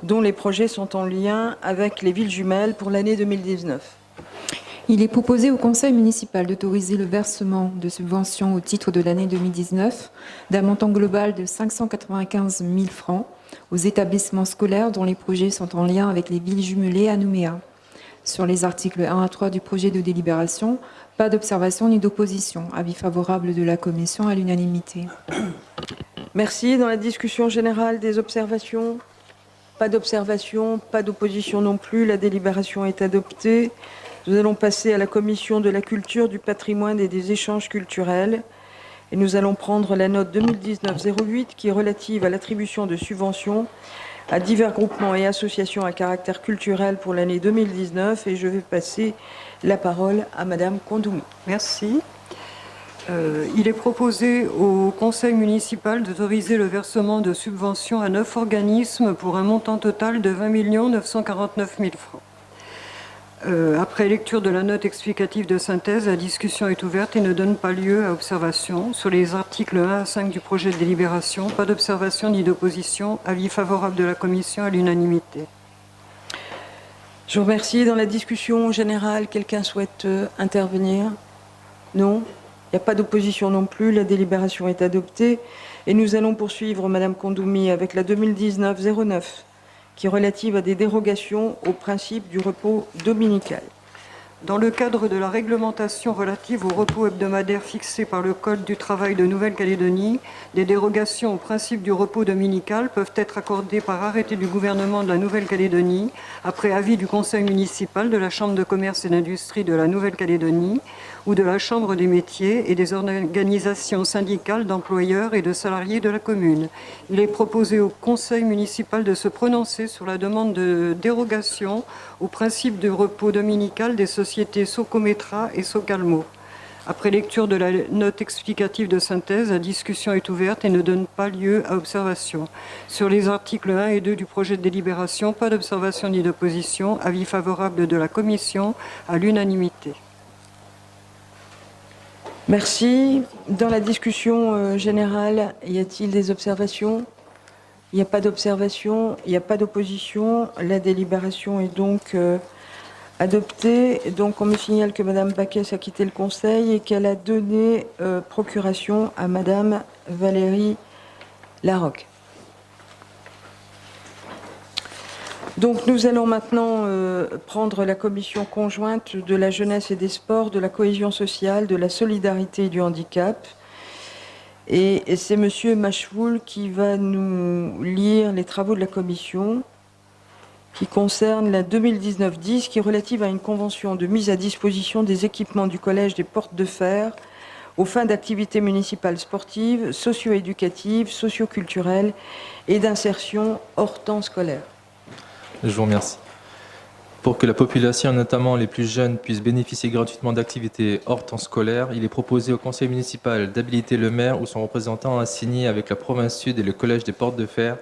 dont les projets sont en lien avec les villes jumelles pour l'année 2019. Il est proposé au conseil municipal d'autoriser le versement de subventions au titre de l'année 2019 d'un montant global de 595 000 francs aux établissements scolaires dont les projets sont en lien avec les villes jumelées à Nouméa. Sur les articles 1 à 3 du projet de délibération, pas d'observation ni d'opposition. Avis favorable de la commission à l'unanimité. Merci. Dans la discussion générale, des observations? Pas d'observation, pas d'opposition non plus. La délibération est adoptée. Nous allons passer à la commission de la culture, du patrimoine et des échanges culturels. Et nous allons prendre la note 2019-08 qui est relative à l'attribution de subventions à divers groupements et associations à caractère culturel pour l'année 2019. Et je vais passer la parole à Madame Kondoumi. Merci. Il est proposé au conseil municipal d'autoriser le versement de subventions à 9 organismes pour un montant total de 20 949 000 francs. Après lecture de la note explicative de synthèse, la discussion est ouverte et ne donne pas lieu à observation. Sur les articles 1 à 5 du projet de délibération, pas d'observation ni d'opposition. Avis favorable de la commission à l'unanimité. Je vous remercie. Dans la discussion générale, quelqu'un souhaite intervenir? Non. Il n'y a pas d'opposition non plus. La délibération est adoptée. Et nous allons poursuivre, Madame Kondoumi, avec la 2019-09. qui est relative à des dérogations au principe du repos dominical. Dans le cadre de la réglementation relative au repos hebdomadaire fixé par le Code du travail de Nouvelle-Calédonie, des dérogations au principe du repos dominical peuvent être accordées par arrêté du gouvernement de la Nouvelle-Calédonie, après avis du conseil municipal, de la Chambre de commerce et d'industrie de la Nouvelle-Calédonie ou de la Chambre des métiers et des organisations syndicales d'employeurs et de salariés de la commune. Il est proposé au conseil municipal de se prononcer sur la demande de dérogation au principe du repos dominical des sociétés Socometra et Socalmo. Après lecture de la note explicative de synthèse, la discussion est ouverte et ne donne pas lieu à observation. Sur les articles 1 et 2 du projet de délibération, pas d'observation ni d'opposition. Avis favorable de la commission à l'unanimité. Merci. Dans la discussion générale, y a-t-il des observations? Il n'y a pas d'observation, il n'y a pas d'opposition. La délibération est donc adoptée. Donc on me signale que Madame Baquès a quitté le Conseil et qu'elle a donné procuration à Madame Valérie Larocque. Donc nous allons maintenant prendre la commission conjointe de la jeunesse et des sports, de la cohésion sociale, de la solidarité et du handicap. Et c'est Monsieur Machevoul qui va nous lire les travaux de la commission qui concernent la 2019-10 qui est relative à une convention de mise à disposition des équipements du collège des Portes de Fer aux fins d'activités municipales sportives, socio-éducatives, socio-culturelles et d'insertion hors temps scolaire. Je vous remercie. Pour que la population, notamment les plus jeunes, puisse bénéficier gratuitement d'activités hors temps scolaire, il est proposé au conseil municipal d'habiliter le maire ou son représentant à signer avec la province Sud et le collège des Portes de Fer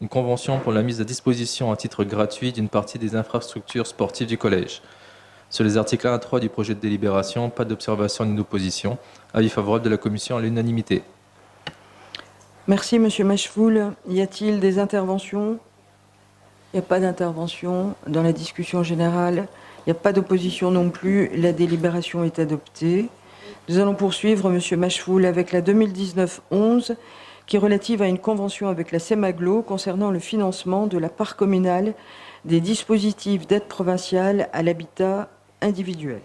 une convention pour la mise à disposition à titre gratuit d'une partie des infrastructures sportives du collège. Sur les articles 1 à 3 du projet de délibération, pas d'observation ni d'opposition. Avis favorable de la commission à l'unanimité. Merci, Monsieur Machefoul. Y a-t-il des interventions? Il n'y a pas d'intervention dans la discussion générale. Il n'y a pas d'opposition non plus. La délibération est adoptée. Nous allons poursuivre, Monsieur Machefoul, avec la 2019-11, qui est relative à une convention avec la CEMAGLO concernant le financement de la part communale des dispositifs d'aide provinciale à l'habitat individuel.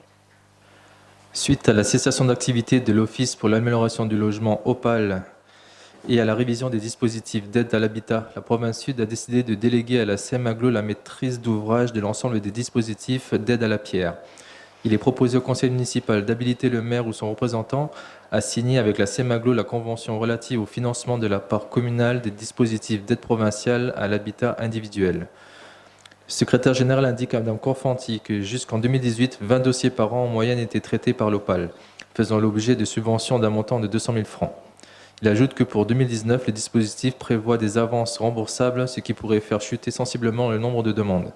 Suite à la cessation d'activité de l'Office pour l'amélioration du logement OPAL et à la révision des dispositifs d'aide à l'habitat, la province Sud a décidé de déléguer à la CEMAGLO la maîtrise d'ouvrage de l'ensemble des dispositifs d'aide à la pierre. Il est proposé au conseil municipal d'habiliter le maire ou son représentant à signer avec la CEMAGLO la convention relative au financement de la part communale des dispositifs d'aide provinciale à l'habitat individuel. Le secrétaire général indique à Mme Corfanti que jusqu'en 2018, 20 dossiers par an en moyenne étaient traités par l'OPAL, faisant l'objet de subventions d'un montant de 200 000 francs. Il ajoute que pour 2019, le dispositif prévoit des avances remboursables, ce qui pourrait faire chuter sensiblement le nombre de demandes.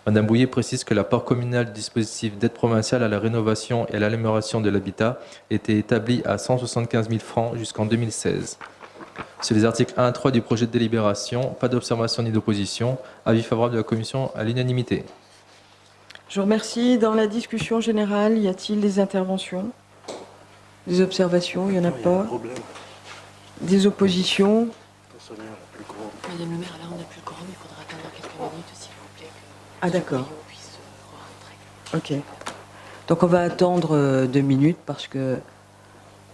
Madame Bouillet précise que la part communale du dispositif d'aide provinciale à la rénovation et à l'amélioration de l'habitat était établie à 175 000 francs jusqu'en 2016. Sur les articles 1 à 3 du projet de délibération, pas d'observation ni d'opposition. Avis favorable de la commission à l'unanimité. Je vous remercie. Dans la discussion générale, y a-t-il des interventions? Des observations? Il n'y en a pas. Des oppositions? Madame le maire, là on n'a plus le quorum, il faudra attendre quelques minutes s'il vous plaît. Ah d'accord. Puisse rentrer. Ok. Donc on va attendre 2 minutes parce que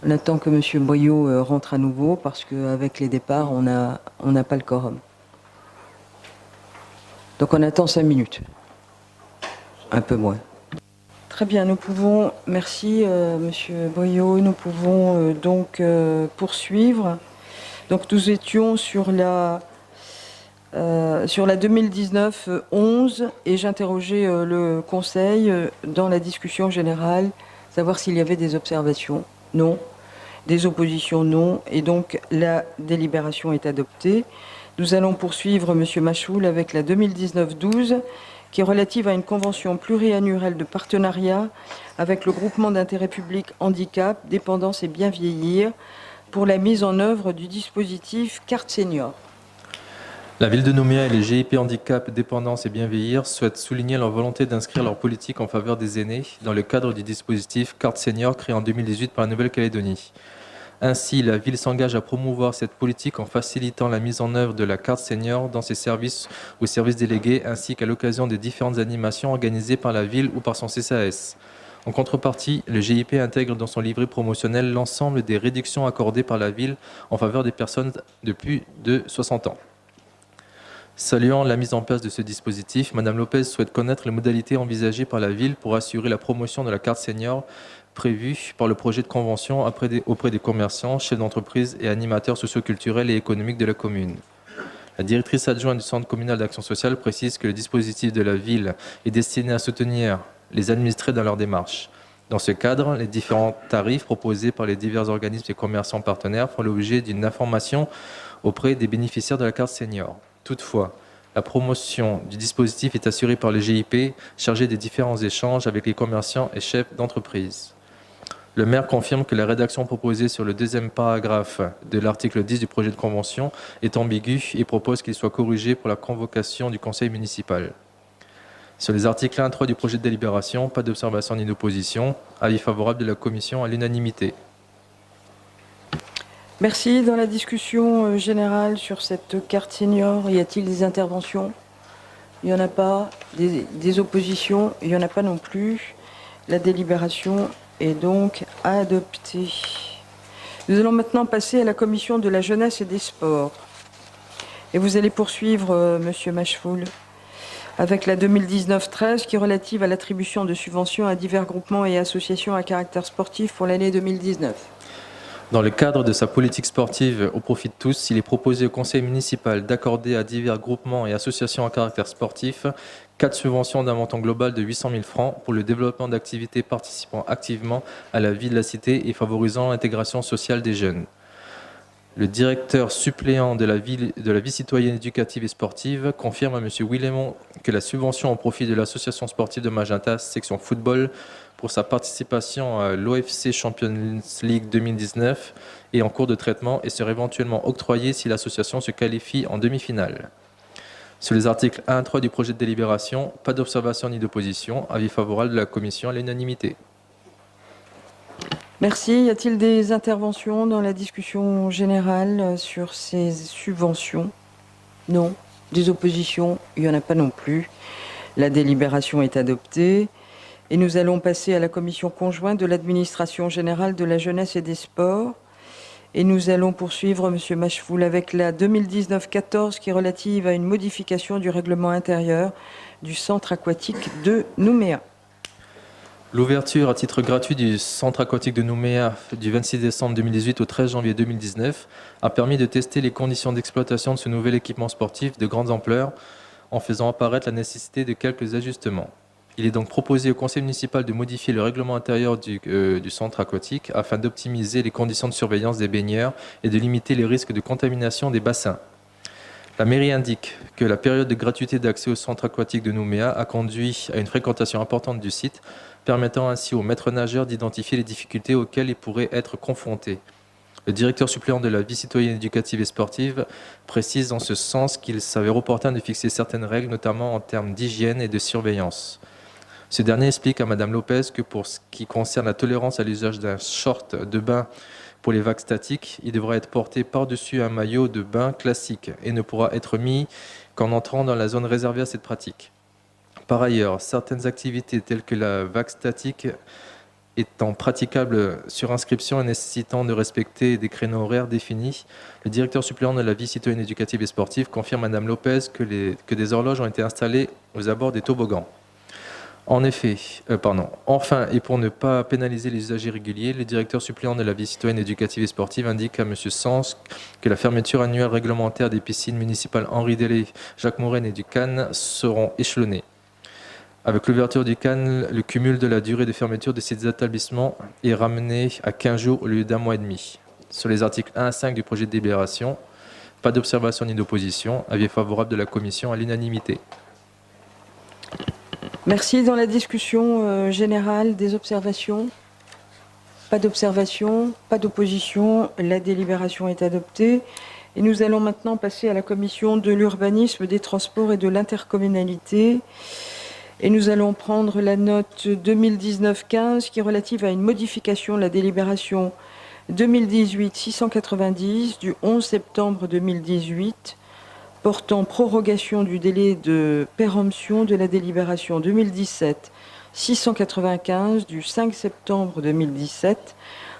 on attend que M. Boyot rentre à nouveau parce qu'avec les départs, on n'a pas le quorum. Donc on attend 5 minutes. Un peu moins. Très bien, nous pouvons, merci M. Boyot, nous pouvons donc poursuivre. Donc nous étions sur la 2019-11 et j'interrogeais le Conseil dans la discussion générale, savoir s'il y avait des observations. Non. Des oppositions, non. Et donc la délibération est adoptée. Nous allons poursuivre, M. Machefoul, avec la 2019-12 qui est relative à une convention pluriannuelle de partenariat avec le groupement d'intérêt public Handicap, Dépendance et Bien Vieillir pour la mise en œuvre du dispositif Carte Senior. La ville de Nouméa et les GIP Handicap, Dépendance et Bien Vieillir souhaitent souligner leur volonté d'inscrire leur politique en faveur des aînés dans le cadre du dispositif Carte Senior créé en 2018 par la Nouvelle-Calédonie. Ainsi, la ville s'engage à promouvoir cette politique en facilitant la mise en œuvre de la carte senior dans ses services ou services délégués, ainsi qu'à l'occasion des différentes animations organisées par la ville ou par son CCAS. En contrepartie, le GIP intègre dans son livret promotionnel l'ensemble des réductions accordées par la ville en faveur des personnes de plus de 60 ans. Saluant la mise en place de ce dispositif, Mme Lopez souhaite connaître les modalités envisagées par la ville pour assurer la promotion de la carte senior prévu par le projet de convention auprès des commerçants, chefs d'entreprise et animateurs socioculturels et économiques de la commune. La directrice adjointe du Centre communal d'action sociale précise que le dispositif de la ville est destiné à soutenir les administrés dans leur démarche. Dans ce cadre, les différents tarifs proposés par les divers organismes et commerçants partenaires font l'objet d'une information auprès des bénéficiaires de la carte senior. Toutefois, la promotion du dispositif est assurée par le GIP, chargé des différents échanges avec les commerçants et chefs d'entreprise. Le maire confirme que la rédaction proposée sur le deuxième paragraphe de l'article 10 du projet de convention est ambiguë et propose qu'il soit corrigé pour la convocation du conseil municipal. Sur les articles 1 et 3 du projet de délibération, pas d'observation ni d'opposition. Avis favorable de la commission à l'unanimité. Merci. Dans la discussion générale sur cette carte senior, y a-t-il des interventions? Il n'y en a pas. Des oppositions? Il n'y en a pas non plus. La délibération est donc adoptée. Nous allons maintenant passer à la commission de la jeunesse et des sports. Et vous allez poursuivre, Monsieur Machefoul, avec la 2019-13 qui est relative à l'attribution de subventions à divers groupements et associations à caractère sportif pour l'année 2019. Dans le cadre de sa politique sportive au profit de tous, il est proposé au conseil municipal d'accorder à divers groupements et associations à caractère sportif 4 subventions d'un montant global de 800 000 francs pour le développement d'activités participant activement à la vie de la cité et favorisant l'intégration sociale des jeunes. Le directeur suppléant de la vie citoyenne éducative et sportive confirme à M. Willemont que la subvention au profit de l'association sportive de Magenta, section football, pour sa participation à l'OFC Champions League 2019 est en cours de traitement et sera éventuellement octroyée si l'association se qualifie en demi-finale. Sur les articles 1 à 3 du projet de délibération, pas d'observation ni d'opposition. Avis favorable de la commission à l'unanimité. Merci. Y a-t-il des interventions dans la discussion générale sur ces subventions? Non. Des oppositions? Il n'y en a pas non plus. La délibération est adoptée. Et nous allons passer à la commission conjointe de l'administration générale de la jeunesse et des sports. Et nous allons poursuivre, M. Machefoul, avec la 2019-14 qui est relative à une modification du règlement intérieur du centre aquatique de Nouméa. L'ouverture à titre gratuit du centre aquatique de Nouméa du 26 décembre 2018 au 13 janvier 2019 a permis de tester les conditions d'exploitation de ce nouvel équipement sportif de grande ampleur en faisant apparaître la nécessité de quelques ajustements. Il est donc proposé au conseil municipal de modifier le règlement intérieur du centre aquatique afin d'optimiser les conditions de surveillance des baigneurs et de limiter les risques de contamination des bassins. La mairie indique que la période de gratuité d'accès au centre aquatique de Nouméa a conduit à une fréquentation importante du site, permettant ainsi aux maîtres nageurs d'identifier les difficultés auxquelles ils pourraient être confrontés. Le directeur suppléant de la vie citoyenne éducative et sportive précise en ce sens qu'il s'avère opportun de fixer certaines règles, notamment en termes d'hygiène et de surveillance. Ce dernier explique à Mme Lopez que pour ce qui concerne la tolérance à l'usage d'un short de bain pour les vagues statiques, il devra être porté par-dessus un maillot de bain classique et ne pourra être mis qu'en entrant dans la zone réservée à cette pratique. Par ailleurs, certaines activités telles que la vague statique étant praticables sur inscription et nécessitant de respecter des créneaux horaires définis, le directeur suppléant de la vie citoyenne éducative et sportive confirme à Mme Lopez que des horloges ont été installées aux abords des toboggans. Enfin, et pour ne pas pénaliser les usagers réguliers, le directeur suppléant de la vie citoyenne éducative et sportive indique à M. Sens que la fermeture annuelle réglementaire des piscines municipales Henri Delay, Jacques Mouraine et du Cannes seront échelonnées. Avec l'ouverture du Cannes, le cumul de la durée de fermeture de ces établissements est ramené à 15 jours au lieu d'un mois et demi. Sur les articles 1 à 5 du projet de délibération, pas d'observation ni d'opposition. Avis favorable de la commission à l'unanimité. Merci. Dans la discussion générale, des observations? Pas d'observation, pas d'opposition. La délibération est adoptée. Et nous allons maintenant passer à la commission de l'urbanisme, des transports et de l'intercommunalité. Et nous allons prendre la note 2019-15 qui est relative à une modification de la délibération 2018-690 du 11 septembre 2018 portant prorogation du délai de péremption de la délibération 2017-695 du 5 septembre 2017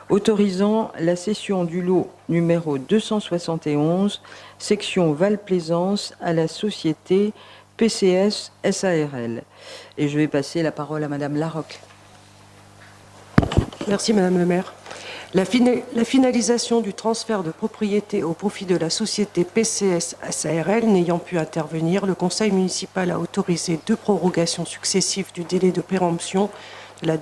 autorisant la cession du lot numéro 271, section Val-Plaisance à la société PCS SARL. Et je vais passer la parole à Madame Larocque. Merci Madame le maire. La finalisation du transfert de propriété au profit de la société PCS SARL n'ayant pu intervenir, le conseil municipal a autorisé 2 prorogations successives du délai de péremption de la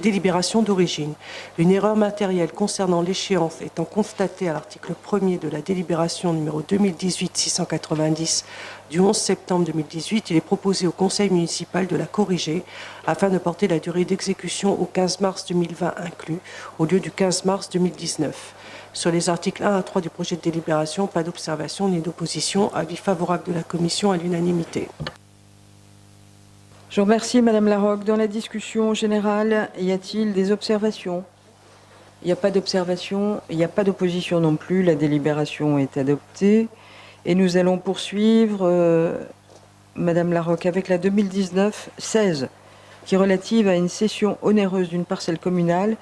délibération d'origine. Une erreur matérielle concernant l'échéance étant constatée à l'article 1er de la délibération numéro 2018-690 du 11 septembre 2018, il est proposé au conseil municipal de la corriger afin de porter la durée d'exécution au 15 mars 2020 inclus, au lieu du 15 mars 2019. Sur les articles 1 à 3 du projet de délibération, pas d'observation ni d'opposition. Avis favorable de la commission à l'unanimité. Je vous remercie, Madame Larocque. Dans la discussion générale, y a-t-il des observations? Il n'y a pas d'observation, il n'y a pas d'opposition non plus. La délibération est adoptée. Et nous allons poursuivre, Madame Larocque, avec la 2019-16, qui est relative à une cession onéreuse d'une parcelle communale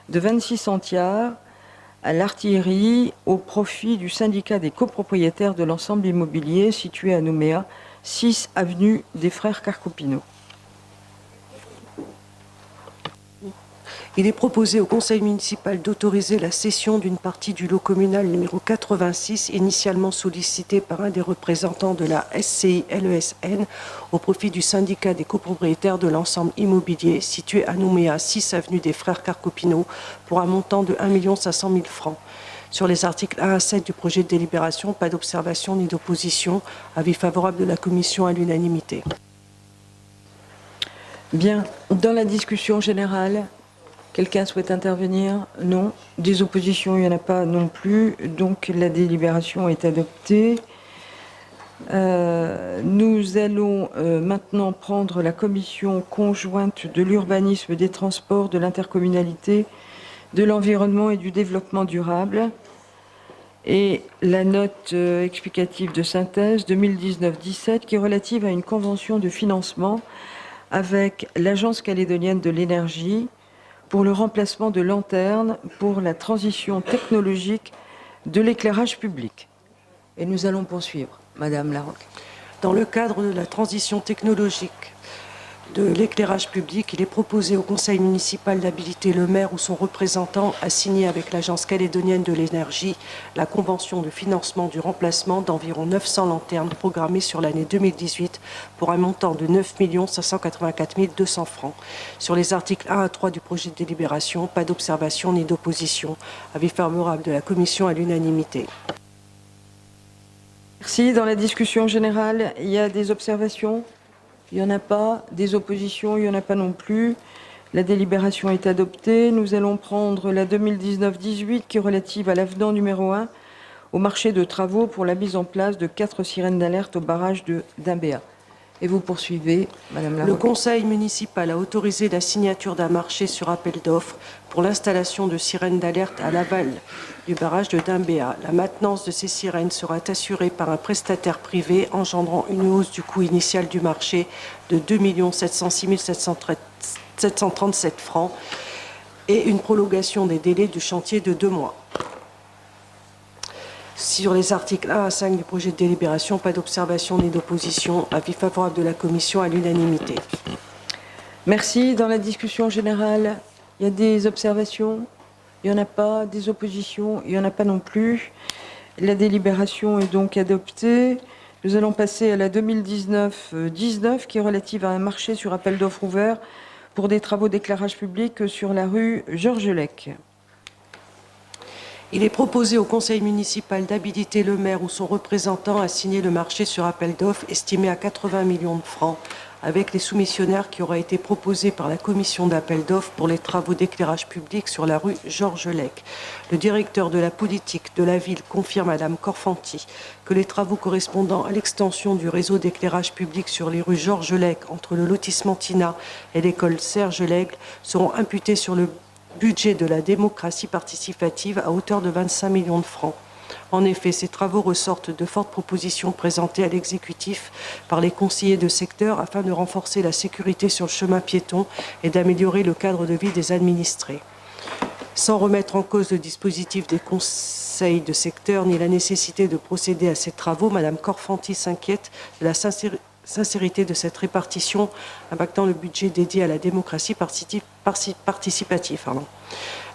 de 26 centiares à l'artillerie au profit du syndicat des copropriétaires de l'ensemble immobilier situé à Nouméa, 6 avenue des Frères Carcopino. Il est proposé au conseil municipal d'autoriser la cession d'une partie du lot communal numéro 86, initialement sollicité par un des représentants de la SCI LESN, au profit du syndicat des copropriétaires de l'ensemble immobilier, situé à Nouméa, 6 avenue des Frères Carcopino, pour un montant de 1 500 000 francs. Sur les articles 1 à 7 du projet de délibération, pas d'observation ni d'opposition. Avis favorable de la commission à l'unanimité. Bien, dans la discussion générale, quelqu'un souhaite intervenir? Non. Des oppositions, il n'y en a pas non plus. Donc la délibération est adoptée. Nous allons maintenant prendre la commission conjointe de l'urbanisme, des transports, de l'intercommunalité, de l'environnement et du développement durable. Et la note explicative de synthèse 2019-17 qui est relative à une convention de financement avec l'Agence calédonienne de l'énergie pour le remplacement de lanternes pour la transition technologique de l'éclairage public. Et nous allons poursuivre. Madame Larocque. Dans le cadre de la transition technologique de l'éclairage public, il est proposé au conseil municipal d'habiliter le maire ou son représentant à signer avec l'Agence calédonienne de l'énergie la convention de financement du remplacement d'environ 900 lanternes programmées sur l'année 2018 pour un montant de 9 584 200 francs. Sur les articles 1 à 3 du projet de délibération, pas d'observation ni d'opposition. Avis favorable de la commission à l'unanimité. Merci. Dans la discussion générale, il y a des observations? Il n'y en a pas. Des oppositions? Il n'y en a pas non plus. La délibération est adoptée. Nous allons prendre la 2019-18 qui est relative à l'avenant numéro 1 au marché de travaux pour la mise en place de 4 sirènes d'alerte au barrage de d'Imbéa. Et vous poursuivez, Madame Larocque. Le conseil municipal a autorisé la signature d'un marché sur appel d'offres pour l'installation de sirènes d'alerte à l'aval du barrage de Dimbéa. La maintenance de ces sirènes sera assurée par un prestataire privé, engendrant une hausse du coût initial du marché de 2 706 737 francs et une prolongation des délais du chantier de 2 mois. Sur les articles 1 à 5 du projet de délibération, pas d'observation ni d'opposition. Avis favorable de la commission à l'unanimité. Merci. Dans la discussion générale, il y a des observations? Il n'y en a pas. Des oppositions? Il n'y en a pas non plus. La délibération est donc adoptée. Nous allons passer à la 2019-19 qui est relative à un marché sur appel d'offres ouvert pour des travaux d'éclairage public sur la rue Georges Lec. Il est proposé au conseil municipal d'habiliter le maire ou son représentant à signer le marché sur appel d'offres estimé à 80 millions de francs avec les soumissionnaires qui auraient été proposés par la commission d'appel d'offres pour les travaux d'éclairage public sur la rue Georges Lec. Le directeur de la politique de la ville confirme à Madame Corfanti que les travaux correspondant à l'extension du réseau d'éclairage public sur les rues Georges Lec entre le lotissement Tina et l'école Serge Lègle seront imputés sur le budget de la démocratie participative à hauteur de 25 millions de francs. En effet, ces travaux ressortent de fortes propositions présentées à l'exécutif par les conseillers de secteur afin de renforcer la sécurité sur le chemin piéton et d'améliorer le cadre de vie des administrés. Sans remettre en cause le dispositif des conseils de secteur ni la nécessité de procéder à ces travaux, Madame Corfanti s'inquiète de la sincérité de cette répartition impactant le budget dédié à la démocratie participative.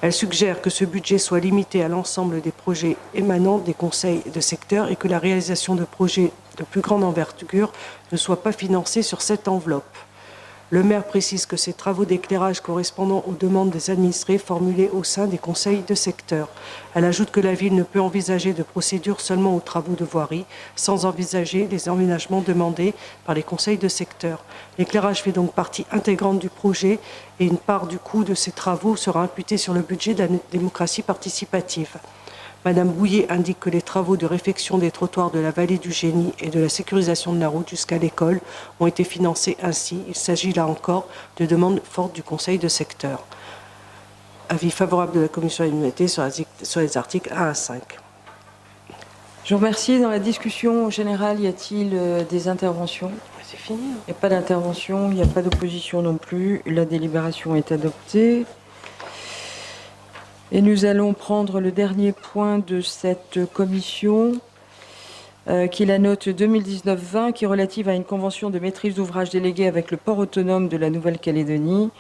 Elle suggère que ce budget soit limité à l'ensemble des projets émanant des conseils de secteur et que la réalisation de projets de plus grande envergure ne soit pas financée sur cette enveloppe. Le maire précise que ces travaux d'éclairage correspondant aux demandes des administrés formulées au sein des conseils de secteur. Elle ajoute que la ville ne peut envisager de procédure seulement aux travaux de voirie, sans envisager les aménagements demandés par les conseils de secteur. L'éclairage fait donc partie intégrante du projet et une part du coût de ces travaux sera imputée sur le budget de la démocratie participative. Madame Bouillet indique que les travaux de réfection des trottoirs de la vallée du Génie et de la sécurisation de la route jusqu'à l'école ont été financés ainsi. Il s'agit là encore de demandes fortes du conseil de secteur. Avis favorable de la commission à l'unanimité sur les articles 1 à 5. Je vous remercie. Dans la discussion générale, y a-t-il des interventions? C'est fini. Il n'y a pas d'intervention, il n'y a pas d'opposition non plus. La délibération est adoptée. Et nous allons prendre le dernier point de cette commission, qui est la note 2019-20, qui est relative à une convention de maîtrise d'ouvrage déléguée avec le port autonome de la Nouvelle-Calédonie,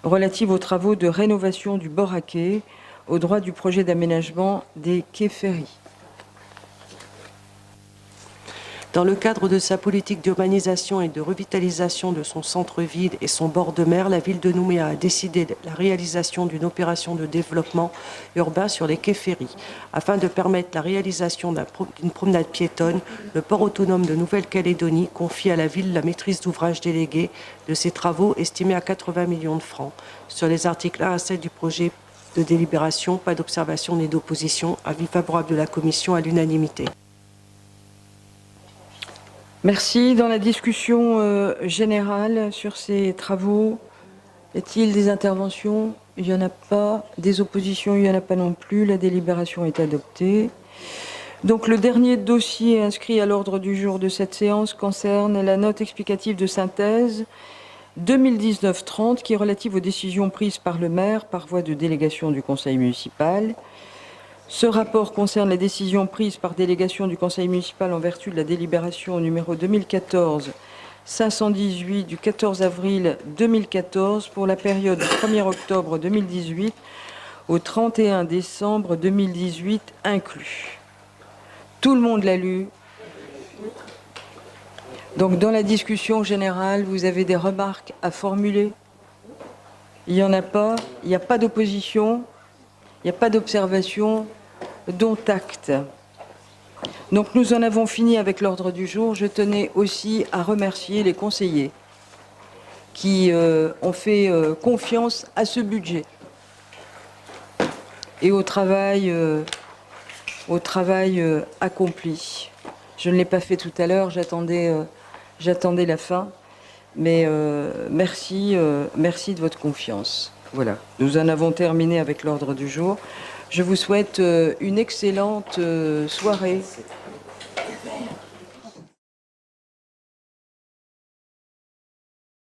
relative aux travaux de rénovation du bord à quai au droit du projet d'aménagement des quais ferries. Dans le cadre de sa politique d'urbanisation et de revitalisation de son centre-ville et son bord de mer, la ville de Nouméa a décidé de la réalisation d'une opération de développement urbain sur les quais ferries. Afin de permettre la réalisation d'une promenade piétonne, le port autonome de Nouvelle-Calédonie confie à la ville la maîtrise d'ouvrage déléguée de ces travaux estimés à 80 millions de francs. Sur les articles 1 à 7 du projet de délibération, pas d'observation ni d'opposition. Avis favorable de la commission à l'unanimité. Merci. Dans la discussion générale sur ces travaux, y a-t-il des interventions? Il n'y en a pas. Des oppositions? Il n'y en a pas non plus. La délibération est adoptée. Donc le dernier dossier inscrit à l'ordre du jour de cette séance concerne la note explicative de synthèse 2019-30 qui est relative aux décisions prises par le maire par voie de délégation du conseil municipal. Ce rapport concerne les décisions prises par délégation du conseil municipal en vertu de la délibération numéro 2014-518 du 14 avril 2014 pour la période du 1er octobre 2018 au 31 décembre 2018 inclus. Tout le monde l'a lu. Donc dans la discussion générale, vous avez des remarques à formuler? Il n'y en a pas. Il n'y a pas d'opposition. Il n'y a pas d'observation, dont acte. Donc nous en avons fini avec l'ordre du jour. Je tenais aussi à remercier les conseillers qui ont fait confiance à ce budget et au travail accompli. Je ne l'ai pas fait tout à l'heure, j'attendais la fin, mais merci de votre confiance. Voilà, nous en avons terminé avec l'ordre du jour. Je vous souhaite une excellente soirée.